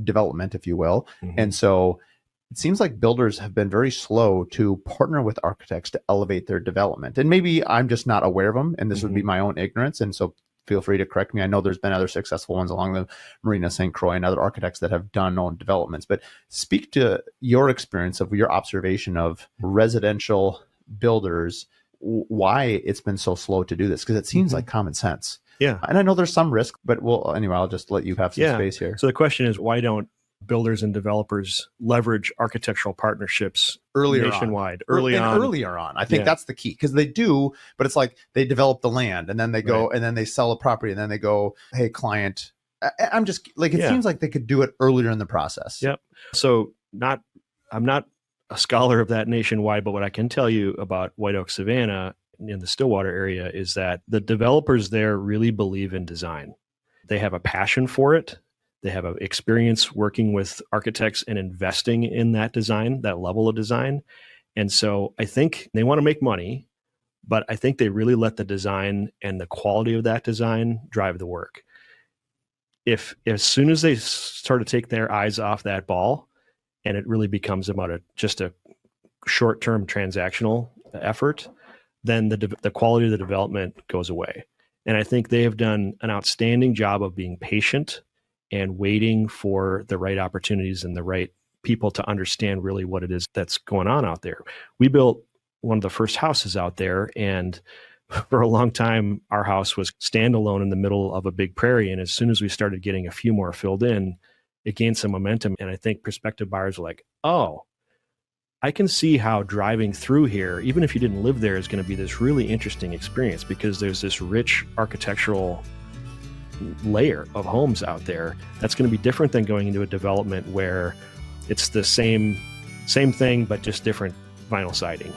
development, if you will. And so it seems like builders have been very slow to partner with architects to elevate their development. And maybe I'm just not aware of them, and this would be my own ignorance. And so feel free to correct me. I know there's been other successful ones along the Marina St. Croix and other architects that have done own developments. But speak to your experience of your observation of residential builders, why it's been so slow to do this, because it seems like common sense. Yeah. And I know there's some risk, but anyway, I'll just let you have some space here. So the question is, why don't builders and developers leverage architectural partnerships nationwide earlier on? I think that's the key, because they do, but it's like they develop the land and then they go and then they sell a property and then they go, hey, client, I'm just like, it seems like they could do it earlier in the process. Yep. So I'm not a scholar of that nationwide, but what I can tell you about White Oak, Savannah in the Stillwater area is that the developers there really believe in design. They have a passion for it. They have an experience working with architects and investing in that design, that level of design. And so I think they want to make money, but I think they really let the design and the quality of that design drive the work. If as soon as they start to take their eyes off that ball and it really becomes about just a short-term transactional effort, then the quality of the development goes away. And I think they have done an outstanding job of being patient and waiting for the right opportunities and the right people to understand really what it is that's going on out there. We built one of the first houses out there, and for a long time, our house was standalone in the middle of a big prairie. And as soon as we started getting a few more filled in, it gained some momentum. And I think prospective buyers were like, oh, I can see how driving through here, even if you didn't live there, is going to be this really interesting experience, because there's this rich architectural layer of homes out there that's going to be different than going into a development where it's the same thing, but just different vinyl siding.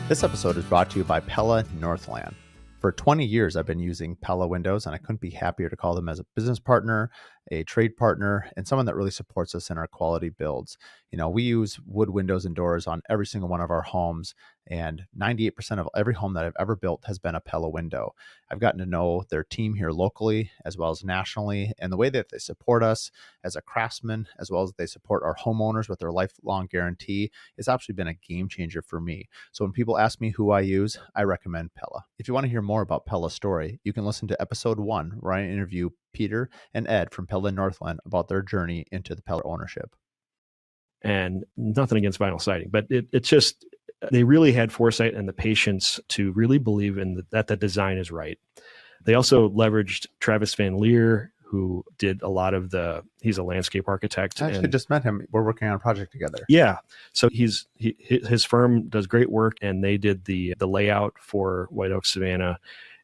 This episode is brought to you by Pella Northland. For 20 years, I've been using Pella windows, and I couldn't be happier to call them as a business partner, a trade partner, and someone that really supports us in our quality builds. We use wood windows and doors on every single one of our homes, And 98% of every home that I've ever built has been a Pella window. I've gotten to know their team here locally as well as nationally, and the way that they support us as a craftsman, as well as they support our homeowners with their lifelong guarantee, has actually been a game changer for me. So when people ask me who I use, I recommend Pella. If you want to hear more about Pella's story, you can listen to episode 1, where I interview Peter and Ed from Pella Northland about their journey into the Pella ownership. And nothing against vinyl siding, but it's just, they really had foresight and the patience to really believe in that the design is right. They also leveraged Travis Van Leer, who did a lot of he's a landscape architect. I actually just met him. We're working on a project together. Yeah. So his firm does great work, and they did the layout for White Oak Savannah.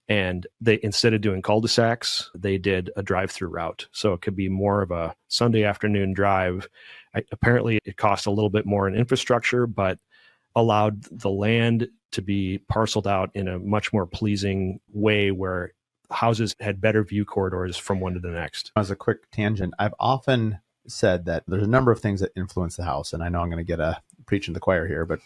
And they, instead of doing cul-de-sacs, they did a drive-through route. So it could be more of a Sunday afternoon drive. Apparently it cost a little bit more in infrastructure, but allowed the land to be parceled out in a much more pleasing way where houses had better view corridors from one to the next. As a quick tangent, I've often said that there's a number of things that influence the house. And I know I'm going to get preaching the choir here, but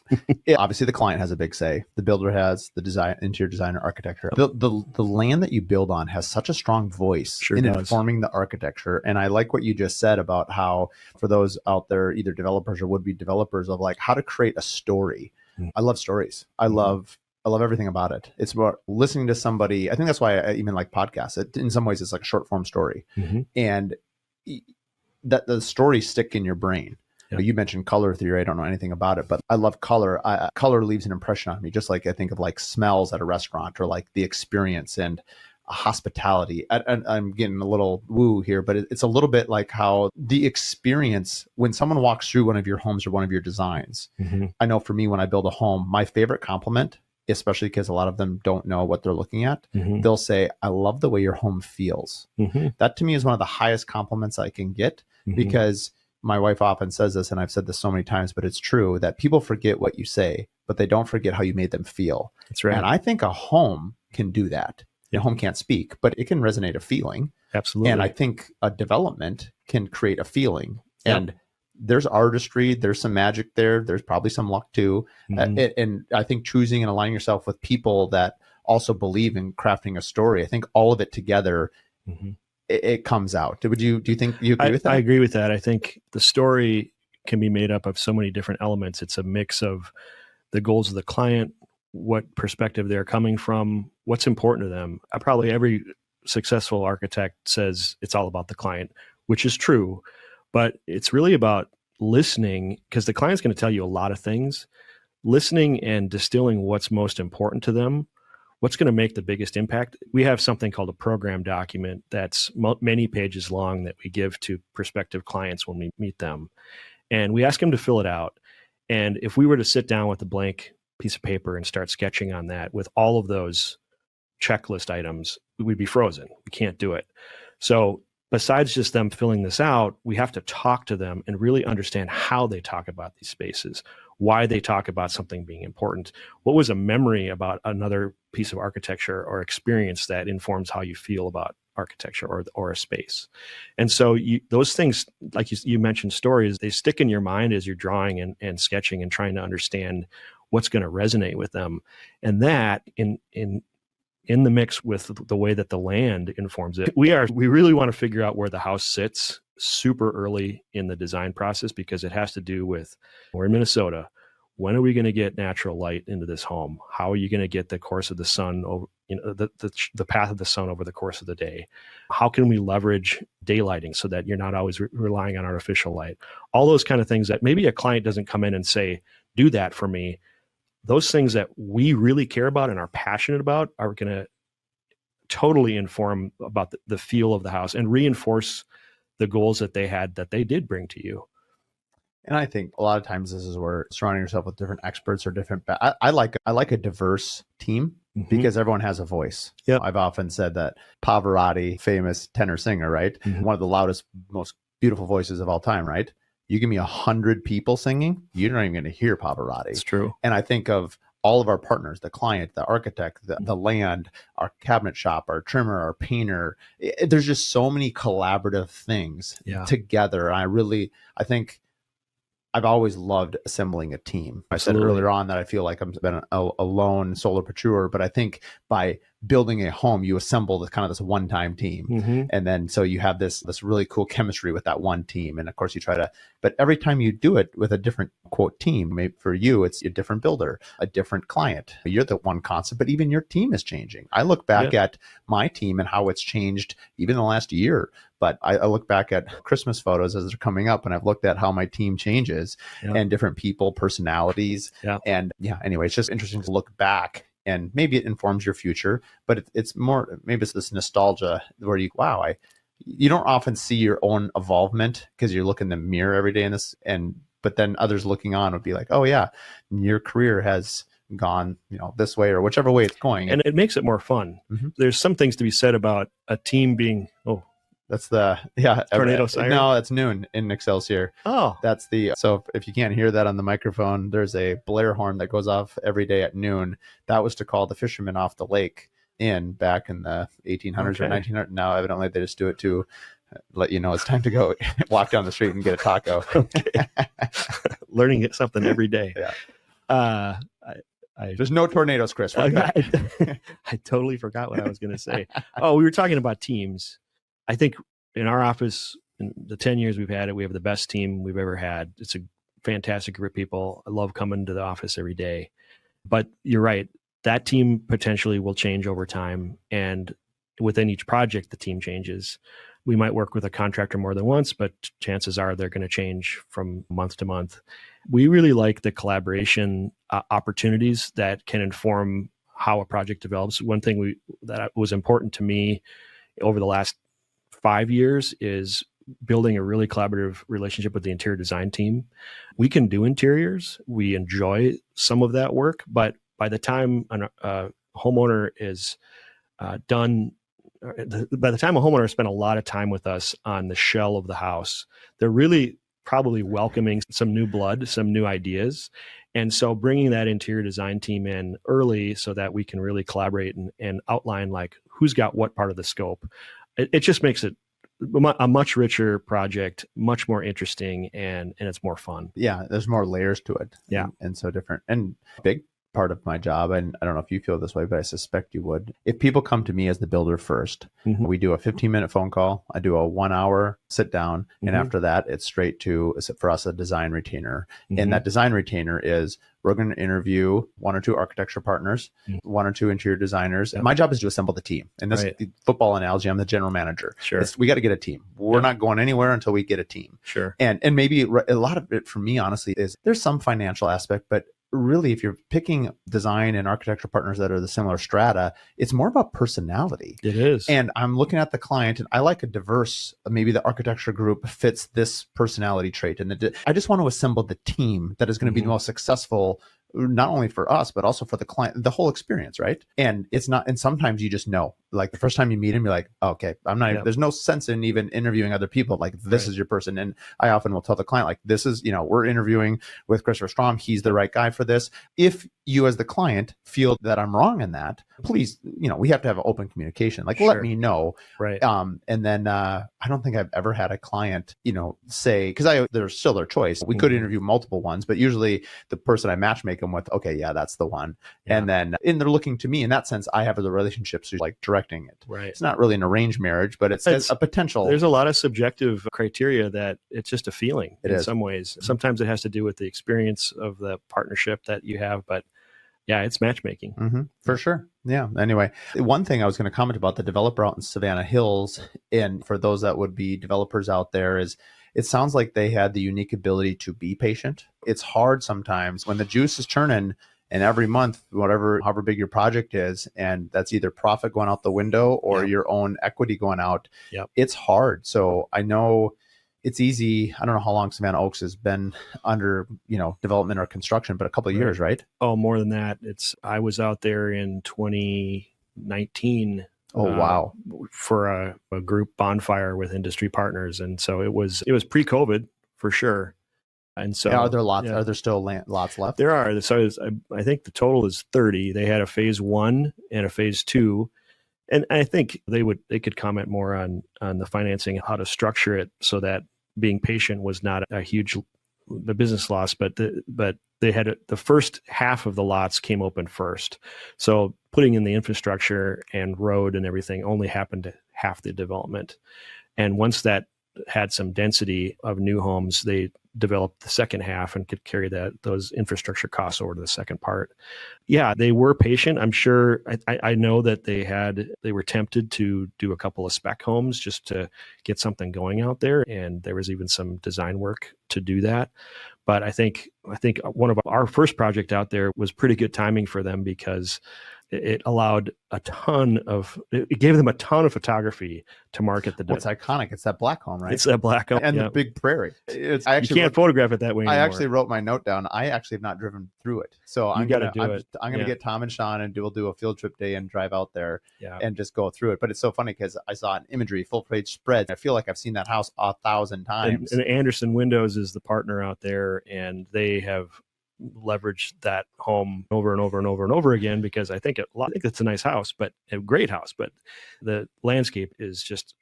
obviously the client has a big say. The builder has, the design, interior designer, architecture. The land that you build on has such a strong voice in informing the architecture. And I like what you just said about how, for those out there, either developers or would-be developers, of like how to create a story. I love stories. I love everything about it. It's about listening to somebody. I think that's why I even like podcasts. In some ways, it's like a short form story. And that the stories stick in your brain. Yep. You mentioned color theory. I don't know anything about it, but I love color. Color leaves an impression on me, just like I think of like smells at a restaurant, or like the experience and hospitality. I'm getting a little woo here, but it's a little bit like how the experience when someone walks through one of your homes or one of your designs. I know for me, when I build a home, my favorite compliment, especially because a lot of them don't know what they're looking at, they'll say, "I love the way your home feels." That to me is one of the highest compliments I can get, because my wife often says this, and I've said this so many times, but it's true, that people forget what you say, but they don't forget how you made them feel. That's right. And I think a home can do that. A home can't speak, but it can resonate a feeling. Absolutely. And I think a development can create a feeling. And there's artistry, there's some magic there. There's probably some luck too. And I think choosing and aligning yourself with people that also believe in crafting a story, I think all of it together, it comes out. Do you think you agree with that? I agree with that. I think the story can be made up of so many different elements. It's a mix of the goals of the client, what perspective they're coming from, what's important to them. Probably every successful architect says it's all about the client, which is true, but it's really about listening, because the client's going to tell you a lot of things. Listening and distilling what's most important to them, what's going to make the biggest impact. We have something called a program document that's many pages long that we give to prospective clients when we meet them. And we ask them to fill it out. And if we were to sit down with a blank piece of paper and start sketching on that with all of those checklist items, we'd be frozen. We can't do it. So besides just them filling this out, we have to talk to them and really understand how they talk about these spaces, why they talk about something being important. What was a memory about another piece of architecture or experience that informs how you feel about architecture or a space? And so those things, like you mentioned, stories, they stick in your mind as you're drawing and sketching and trying to understand what's going to resonate with them. And that in the mix with the way that the land informs it. We really want to figure out where the house sits super early in the design process, because it has to do with, we're in Minnesota. When are we going to get natural light into this home? How are you going to get the course of the sun over, the path of the sun over the course of the day? How can we leverage daylighting so that you're not always relying on artificial light? All those kind of things that maybe a client doesn't come in and say, do that for me. Those things that we really care about and are passionate about are going to totally inform about the feel of the house and reinforce the goals that they had, that they did bring to you. And I think a lot of times this is where surrounding yourself with different experts or different, I like a diverse team, because everyone has a voice. Yep. I've often said that Pavarotti, famous tenor singer, right? One of the loudest, most beautiful voices of all time, right? You give me 100 people singing, you're not even going to hear Pavarotti. It's true. And I think of all of our partners, the client, the architect, the land, our cabinet shop, our trimmer, our painter. There's just so many collaborative things together. And I think I've always loved assembling a team. I said Absolutely. earlier on that I feel like I've been a lone solopreneur, but I think by building a home, you assemble this kind of this one-time team. Mm-hmm. And then so you have this really cool chemistry with that one team. And of course you try to, but every time you do it with a different quote team, maybe for you, it's a different builder, a different client. You're the one constant, but even your team is changing. I look back at my team and how it's changed even in the last year. But I look back at Christmas photos as they're coming up, and I've looked at how my team changes and different people, personalities. And anyway, it's just interesting to look back, and maybe it informs your future, but it's more, maybe it's this nostalgia where you don't often see your own evolvement because you look in the mirror every day in this, but then others looking on would be like, oh yeah, your career has gone, this way or whichever way it's going. And it makes it more fun. Mm-hmm. There's some things to be said about a team being, that's the tornado siren. No, that's noon in Excelsior. Oh, that's so if you can't hear that on the microphone, there's a Blair horn that goes off every day at noon. That was to call the fishermen off the lake back in the 1800s or 1900s. Now evidently they just do it to let you know it's time to go walk down the street and get a taco. Learning something every day. There's no tornadoes, Chris. I totally forgot what I was going to say. Oh, we were talking about teams. I think in our office, in the 10 years we've had it, we have the best team we've ever had. It's a fantastic group of people. I love coming to the office every day. But you're right. That team potentially will change over time. And within each project, the team changes. We might work with a contractor more than once, but chances are they're going to change from month to month. We really like the collaboration opportunities that can inform how a project develops. One thing that was important to me over the last 5 years is building a really collaborative relationship with the interior design team. We can do interiors. We enjoy some of that work, but by the time a homeowner is done, by the time a homeowner has spent a lot of time with us on the shell of the house, they're really probably welcoming some new blood, some new ideas. And so bringing that interior design team in early so that we can really collaborate and outline like who's got what part of the scope. It just makes it a much richer project, much more interesting, and it's more fun. Yeah, there's more layers to it. Yeah. And so different. And big part of my job, and I don't know if you feel this way, but I suspect you would. If people come to me as the builder first, we do a 15-minute phone call. I do a 1-hour sit down. And after that, it's straight to, for us, a design retainer. And that design retainer is, we're going to interview 1 or 2 architecture partners, 1 or 2 interior designers. And my job is to assemble the team. And this the football analogy, I'm the general manager. Sure. We got to get a team. We're not going anywhere until we get a team. Sure. And maybe a lot of it for me, honestly, is there's some financial aspect, but really, if you're picking design and architecture partners that are the similar strata, it's more about personality. It is. And I'm looking at the client, and I like a diverse, maybe the architecture group fits this personality trait. And I just want to assemble the team that is going to be the most successful, not only for us, but also for the client, the whole experience, right? And it's not, and sometimes you just know, like the first time you meet him, you're like, oh, okay, I'm not, there's no sense in even interviewing other people. Like, this is your person. And I often will tell the client, like, this is, we're interviewing with Christopher Strom. He's the right guy for this. If you as the client feel that I'm wrong in that, please, we have to have open communication. Like, let me know. Right. And then I don't think I've ever had a client, say, because there's still their choice. We could interview multiple ones, but usually the person I matchmake them with, okay, yeah, that's the one. Yeah. And then they're looking to me in that sense. I have the relationships, so like directing it. Right. It's not really an arranged marriage, but it's a potential. There's a lot of subjective criteria that it's just a feeling in some ways. Sometimes it has to do with the experience of the partnership that you have, but yeah, it's matchmaking. For sure. Yeah. Anyway, one thing I was going to comment about the developer out in Savannah Hills, and for those that would be developers out there, is it sounds like they had the unique ability to be patient. It's hard sometimes when the juice is churning, and every month, however big your project is, and that's either profit going out the window or your own equity going out. It's hard. So I know it's easy. I don't know how long Savannah Oaks has been under, development or construction, but a couple of years, right? Oh, more than that. I was out there in 2019. Oh, wow. For a group bonfire with industry partners. And so it was pre-COVID for sure. And so are there lots? Are there still lots left? There are. So I think the total is 30. They had a phase 1 and a phase 2. And I think they could comment more on the financing, how to structure it so that being patient was not a huge the business lots, but they had the first half of the lots came open first. So putting in the infrastructure and road and everything only happened to half the development. And once that had some density of new homes, they developed the second half and could carry those infrastructure costs over to the second part. Yeah, they were patient. I'm sure. I know that they were tempted to do a couple of spec homes just to get something going out there, and there was even some design work to do that. But I think one of our first project out there was pretty good timing for them because it allowed it gave them a ton of photography to market the. What's iconic? It's that black home, right? It's that black home and the big prairie. You can't photograph it that way anymore. I actually wrote my note down. I actually have not driven through it, so I'm gonna get Tom and Sean and we'll do a field trip day and drive out there and just go through it. But it's so funny because I saw an imagery, full page spread. I feel like I've seen that house 1,000 times. And Anderson Windows is the partner out there, and they have leverage that home over and over and over and over again because I think it's a nice house, but a great house, but the landscape is just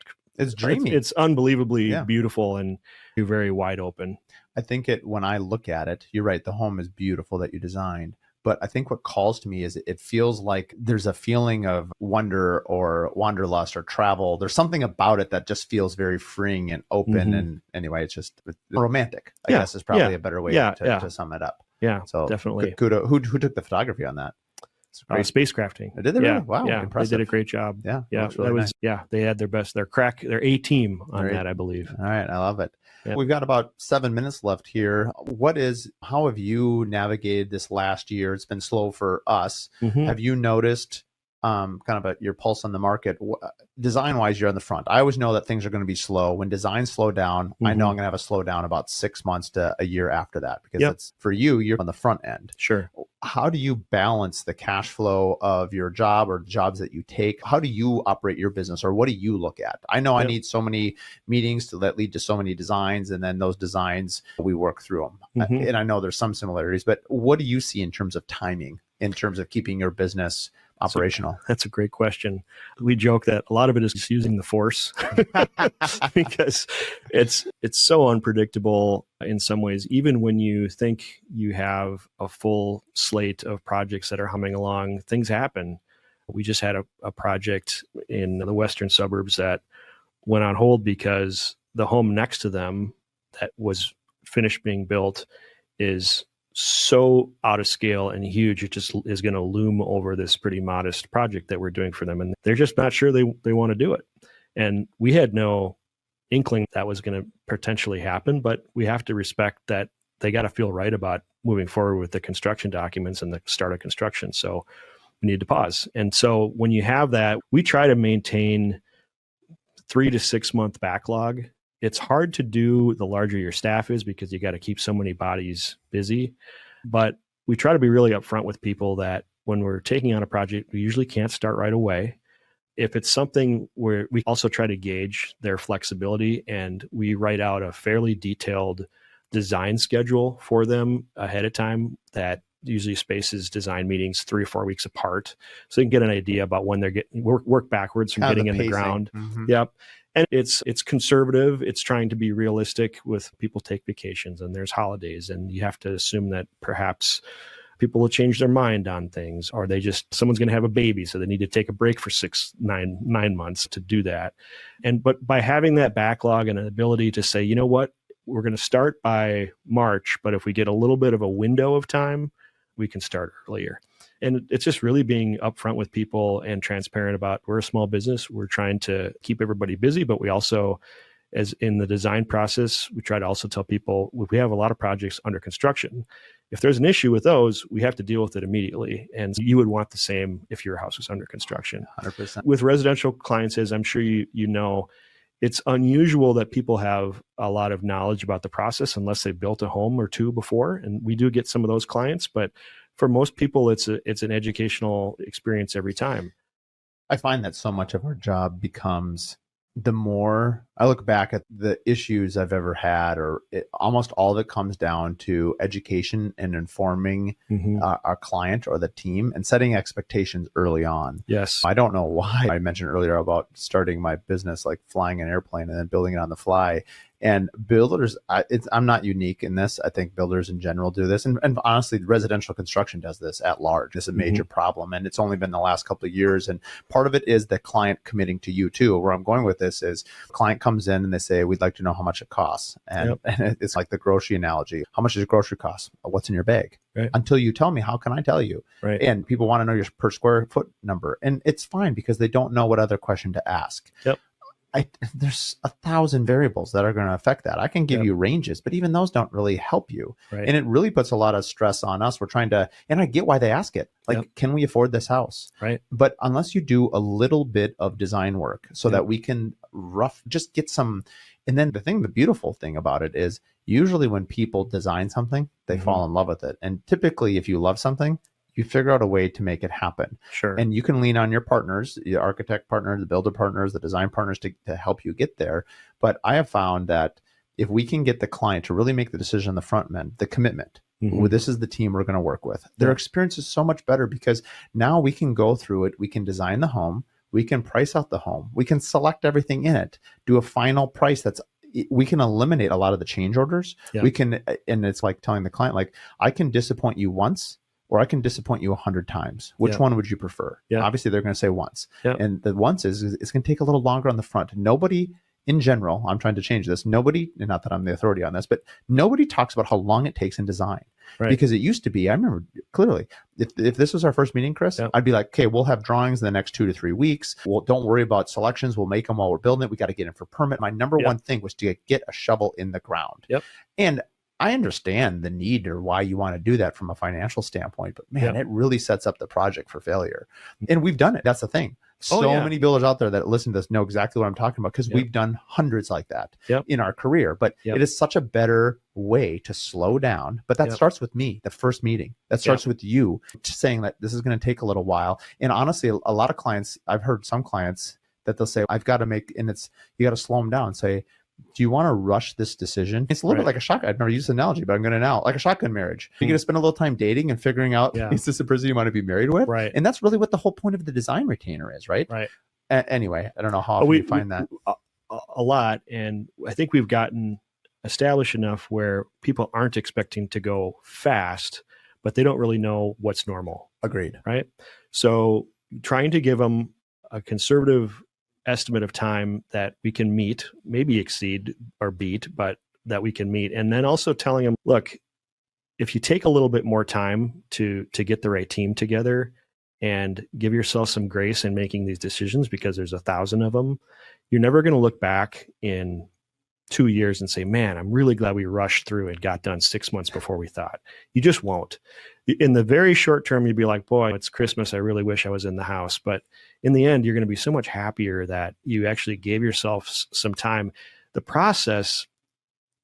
dreamy. It's unbelievably beautiful and very wide open. I think when I look at it, you're right. The home is beautiful that you designed. But I think what calls to me is it feels like there's a feeling of wonder or wanderlust or travel. There's something about it that just feels very freeing and open. Mm-hmm. And anyway, it's just romantic, I guess is probably a better way to sum it up. Yeah, so definitely. Kudo. Who took the photography on that? Spacecrafting. Did they really? Wow, yeah, impressive. They did a great job. Yeah, really nice. They had their A team on that, I believe. All right, I love it. Yeah. We've got about 7 minutes left here. How have you navigated this last year? It's been slow for us. Mm-hmm. Have you noticed kind of your pulse on the market? Design wise, you're on the front. I always know that things are going to be slow. When designs slow down, mm-hmm. I know I'm going to have a slowdown about 6 months to a year after that because it's for you're on the front end. Sure. How do you balance the cash flow of your job or jobs that you take? How do you operate your business, or what do you look at? I know I need so many meetings that lead to so many designs, and then those designs, we work through them. Mm-hmm. And I know there's some similarities, but what do you see in terms of timing, in terms of keeping your business operational? That's a great question. We joke that a lot of it is using the force because it's so unpredictable in some ways. Even when you think you have a full slate of projects that are humming along, things happen. We just had a project in the western suburbs that went on hold because the home next to them that was finished being built is so out of scale and huge, it just is going to loom over this pretty modest project that we're doing for them. And they're just not sure they want to do it. And we had no inkling that was going to potentially happen, but we have to respect that they got to feel right about moving forward with the construction documents and the start of construction. So we need to pause. And so when you have that, we try to maintain 3 to 6 month backlog. It's hard to do the larger your staff is because you got to keep so many bodies busy. But we try to be really upfront with people that when we're taking on a project, we usually can't start right away. If it's something where we also try to gauge their flexibility, and we write out a fairly detailed design schedule for them ahead of time that usually spaces design meetings 3 or 4 weeks apart. So they can get an idea about when they're getting work backwards from getting in the ground. Mm-hmm. Yep. And it's conservative. It's trying to be realistic with people take vacations and there's holidays, and you have to assume that perhaps people will change their mind on things, or someone's going to have a baby, so they need to take a break for 9 months to do that. But by having that backlog and an ability to say, you know what, we're going to start by March, but if we get a little bit of a window of time, we can start earlier. And it's just really being upfront with people and transparent about we're a small business. We're trying to keep everybody busy, but we also, as in the design process, we try to also tell people we have a lot of projects under construction. If there's an issue with those, we have to deal with it immediately. And you would want the same if your house was under construction. 100%. With residential clients, as I'm sure you know, it's unusual that people have a lot of knowledge about the process unless they built a home or two before. And we do get some of those clients, but for most people, it's an educational experience every time. I find that so much of our job becomes, the more I look back at the issues I've ever had, almost all of it comes down to education and informing our client or the team and setting expectations early on. Yes. I don't know why I mentioned earlier about starting my business, like flying an airplane and then building it on the fly. And builders, I'm not unique in this. I think builders in general do this. And honestly, residential construction does this at large. It's a major problem. And it's only been the last couple of years. And part of it is the client committing to you too. Where I'm going with this is client comes in and they say, we'd like to know how much it costs. And it's like the grocery analogy. How much does your grocery cost? What's in your bag? Right. Until you tell me, how can I tell you? Right. And people want to know your per square foot number. And it's fine because they don't know what other question to ask. Yep. There's 1,000 variables that are going to affect that. I can give you ranges, but even those don't really help you. Right. And it really puts a lot of stress on us. We're trying to, and I get why they ask it. Like, can we afford this house? Right. But unless you do a little bit of design work so that we can just get some. And then the beautiful thing about it is usually when people design something, they fall in love with it. And typically if you love something, you figure out a way to make it happen. Sure. And you can lean on your partners, the architect partners, the builder partners, the design partners to help you get there. But I have found that if we can get the client to really make the decision on the front end, the commitment, this is the team we're going to work with, their experience is so much better because now we can go through it. We can design the home. We can price out the home. We can select everything in it, do a final price we can eliminate a lot of the change orders. We can, and it's like telling the client, like, I can disappoint you once, or I can disappoint you 100 times. Which one would you prefer? Obviously, they're going to say once. And the once is it's going to take a little longer on the front. Nobody, in general, I'm trying to change this. Nobody, not that I'm the authority on this, but nobody talks about how long it takes in design. Right. Because it used to be, I remember clearly, if this was our first meeting, Chris, I'd be like, okay, we'll have drawings in the next 2 to 3 weeks. Well, don't worry about selections. We'll make them while we're building it. We got to get in for permit. My number one thing was to get a shovel in the ground. And I understand the need or why you want to do that from a financial standpoint, but man, it really sets up the project for failure. And we've done it. That's the thing. Many builders out there that listen to this know exactly what I'm talking about because we've done hundreds like that in our career. But it is such a better way to slow down. But that starts with me, the first meeting. That starts with you saying that this is going to take a little while. And honestly, a lot of clients, I've heard some clients that they'll say, I've got to make, and you got to slow them down and say, do you want to rush this decision? It's a little bit like a shotgun. I've never used this analogy, but I'm going to now, like a shotgun marriage. You're going to spend a little time dating and figuring out, is this a person you want to be married with? Right. And that's really what the whole point of the design retainer is, right? Right. Anyway, I don't know how often you find that. A lot. And I think we've gotten established enough where people aren't expecting to go fast, but they don't really know what's normal. Agreed. Right. So trying to give them a conservative estimate of time that we can meet, maybe exceed or beat, but that we can meet. And then also telling them, look, if you take a little bit more time to get the right team together and give yourself some grace in making these decisions, because there's 1,000 of them, you're never going to look back in 2 years and say, man, I'm really glad we rushed through and got done 6 months before we thought. You just won't. In the very short term, you'd be like, boy, it's Christmas. I really wish I was in the house. But in the end, you're going to be so much happier that you actually gave yourself some time. The process,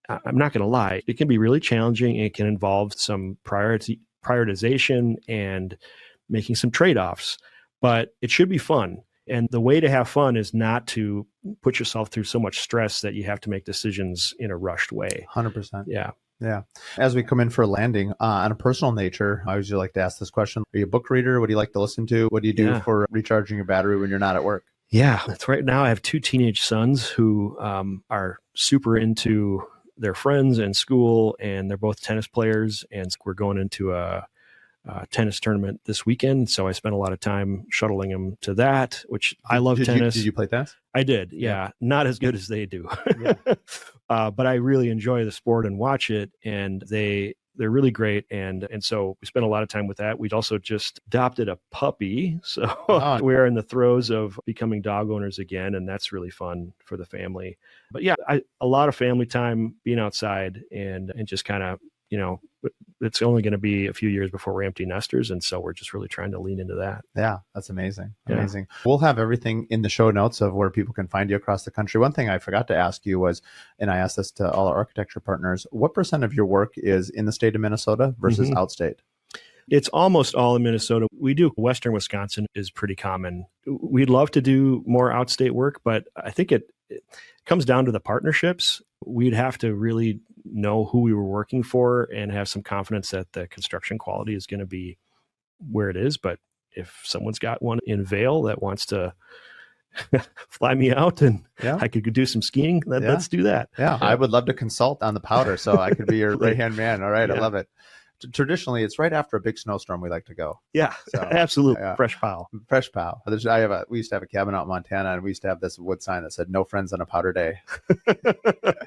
I'm not going to lie, it can be really challenging. It can involve some prioritization and making some trade-offs, but it should be fun. And the way to have fun is not to put yourself through so much stress that you have to make decisions in a rushed way. 100%. Yeah. Yeah. As we come in for a landing, on a personal nature, I usually like to ask this question. Are you a book reader? What do you like to listen to? What do you do for recharging your battery when you're not at work? Yeah, that's right. Now I have 2 teenage sons who are super into their friends and school, and they're both tennis players. And we're going into a tennis tournament this weekend. So I spent a lot of time shuttling them to that, which I love tennis. Did you play tennis? I did. Yeah. Not as good as they do. But I really enjoy the sport and watch it. And they're really great. And so we spent a lot of time with that. We'd also just adopted a puppy. So we're in the throes of becoming dog owners again. And that's really fun for the family. But yeah, a lot of family time, being outside and just kind of, it's only going to be a few years before we're empty nesters. And so we're just really trying to lean into that. Yeah, that's amazing. Amazing. We'll have everything in the show notes of where people can find you across the country. One thing I forgot to ask you was, and I asked this to all our architecture partners, what % of your work is in the state of Minnesota versus outstate? It's almost all in Minnesota. We do Western Wisconsin is pretty common. We'd love to do more outstate work, but I think it comes down to the partnerships. We'd have to really know who we were working for and have some confidence that the construction quality is going to be where it is. But if someone's got one in Vail that wants to fly me out and Yeah. I could do some skiing. Yeah. Let's do that. Yeah. I would love to consult on the powder, so I could be your right-hand man. All right. I Yeah. love it. Traditionally, it's right after a big snowstorm we like to go. Yeah, So, absolutely. yeah. Fresh pow. Fresh pow. We used to have a cabin out in Montana, and we used to have this wood sign that said "No friends on a powder day."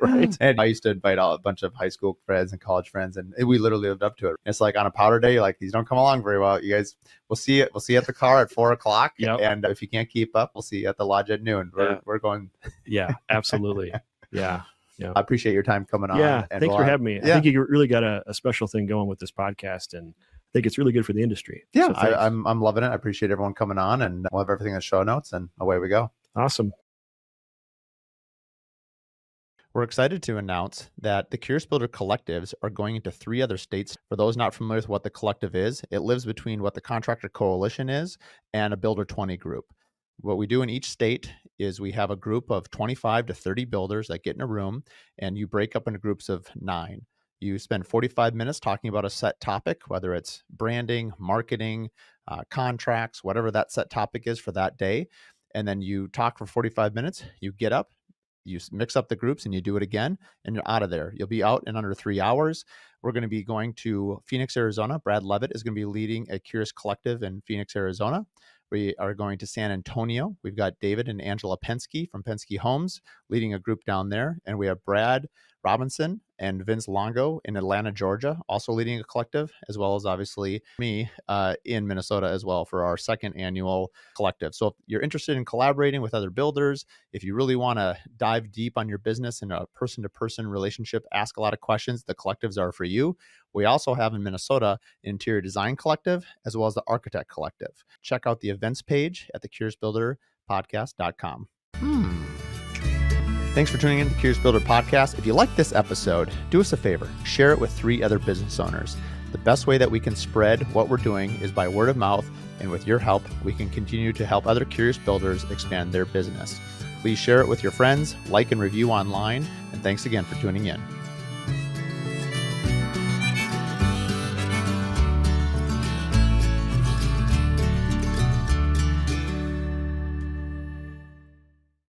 Right. And I used to invite a bunch of high school friends and college friends, and we literally lived up to it. It's like on a powder day, like, these don't come along very well. You guys, we'll see you at the car at 4:00. Yep. And if you can't keep up, we'll see you at the lodge at noon. We're going. Yeah, absolutely. Yeah. I appreciate your time coming on. Yeah, and thanks for having me. Yeah. I think you really got a special thing going with this podcast, and I think it's really good for the industry. Yeah, So thanks. I'm loving it. I appreciate everyone coming on, and we'll have everything in the show notes, and away we go. Awesome. We're excited to announce that the Curious Builder collectives are going into 3 other states. For those not familiar with what the collective is, it lives between what the Contractor Coalition is and a Builder 20 group. What we do in each state is we have a group of 25 to 30 builders that get in a room, and you break up into groups of 9. You spend 45 minutes talking about a set topic, whether it's branding, marketing, contracts, whatever that set topic is for that day. And then you talk for 45 minutes, you get up, you mix up the groups, and you do it again, and you're out of there. You'll be out in under 3 hours. We're going to be going to Phoenix, Arizona. Brad Levitt is going to be leading a Curious Collective in Phoenix, Arizona. We are going to San Antonio. We've got David and Angela Penske from Penske Homes leading a group down there. And we have Brad Robinson and Vince Longo in Atlanta, Georgia, also leading a collective, as well as obviously me in Minnesota as well for our 2nd annual collective. So if you're interested in collaborating with other builders, if you really want to dive deep on your business in a person-to-person relationship, ask a lot of questions, the collectives are for you. We also have in Minnesota an interior design collective, as well as the architect collective. Check out the events page at thecuriousbuilderpodcast.com. Thanks for tuning in to the Curious Builder Podcast. If you like this episode, do us a favor, share it with 3 other business owners. The best way that we can spread what we're doing is by word of mouth, and with your help, we can continue to help other curious builders expand their business. Please share it with your friends, like and review online, and thanks again for tuning in.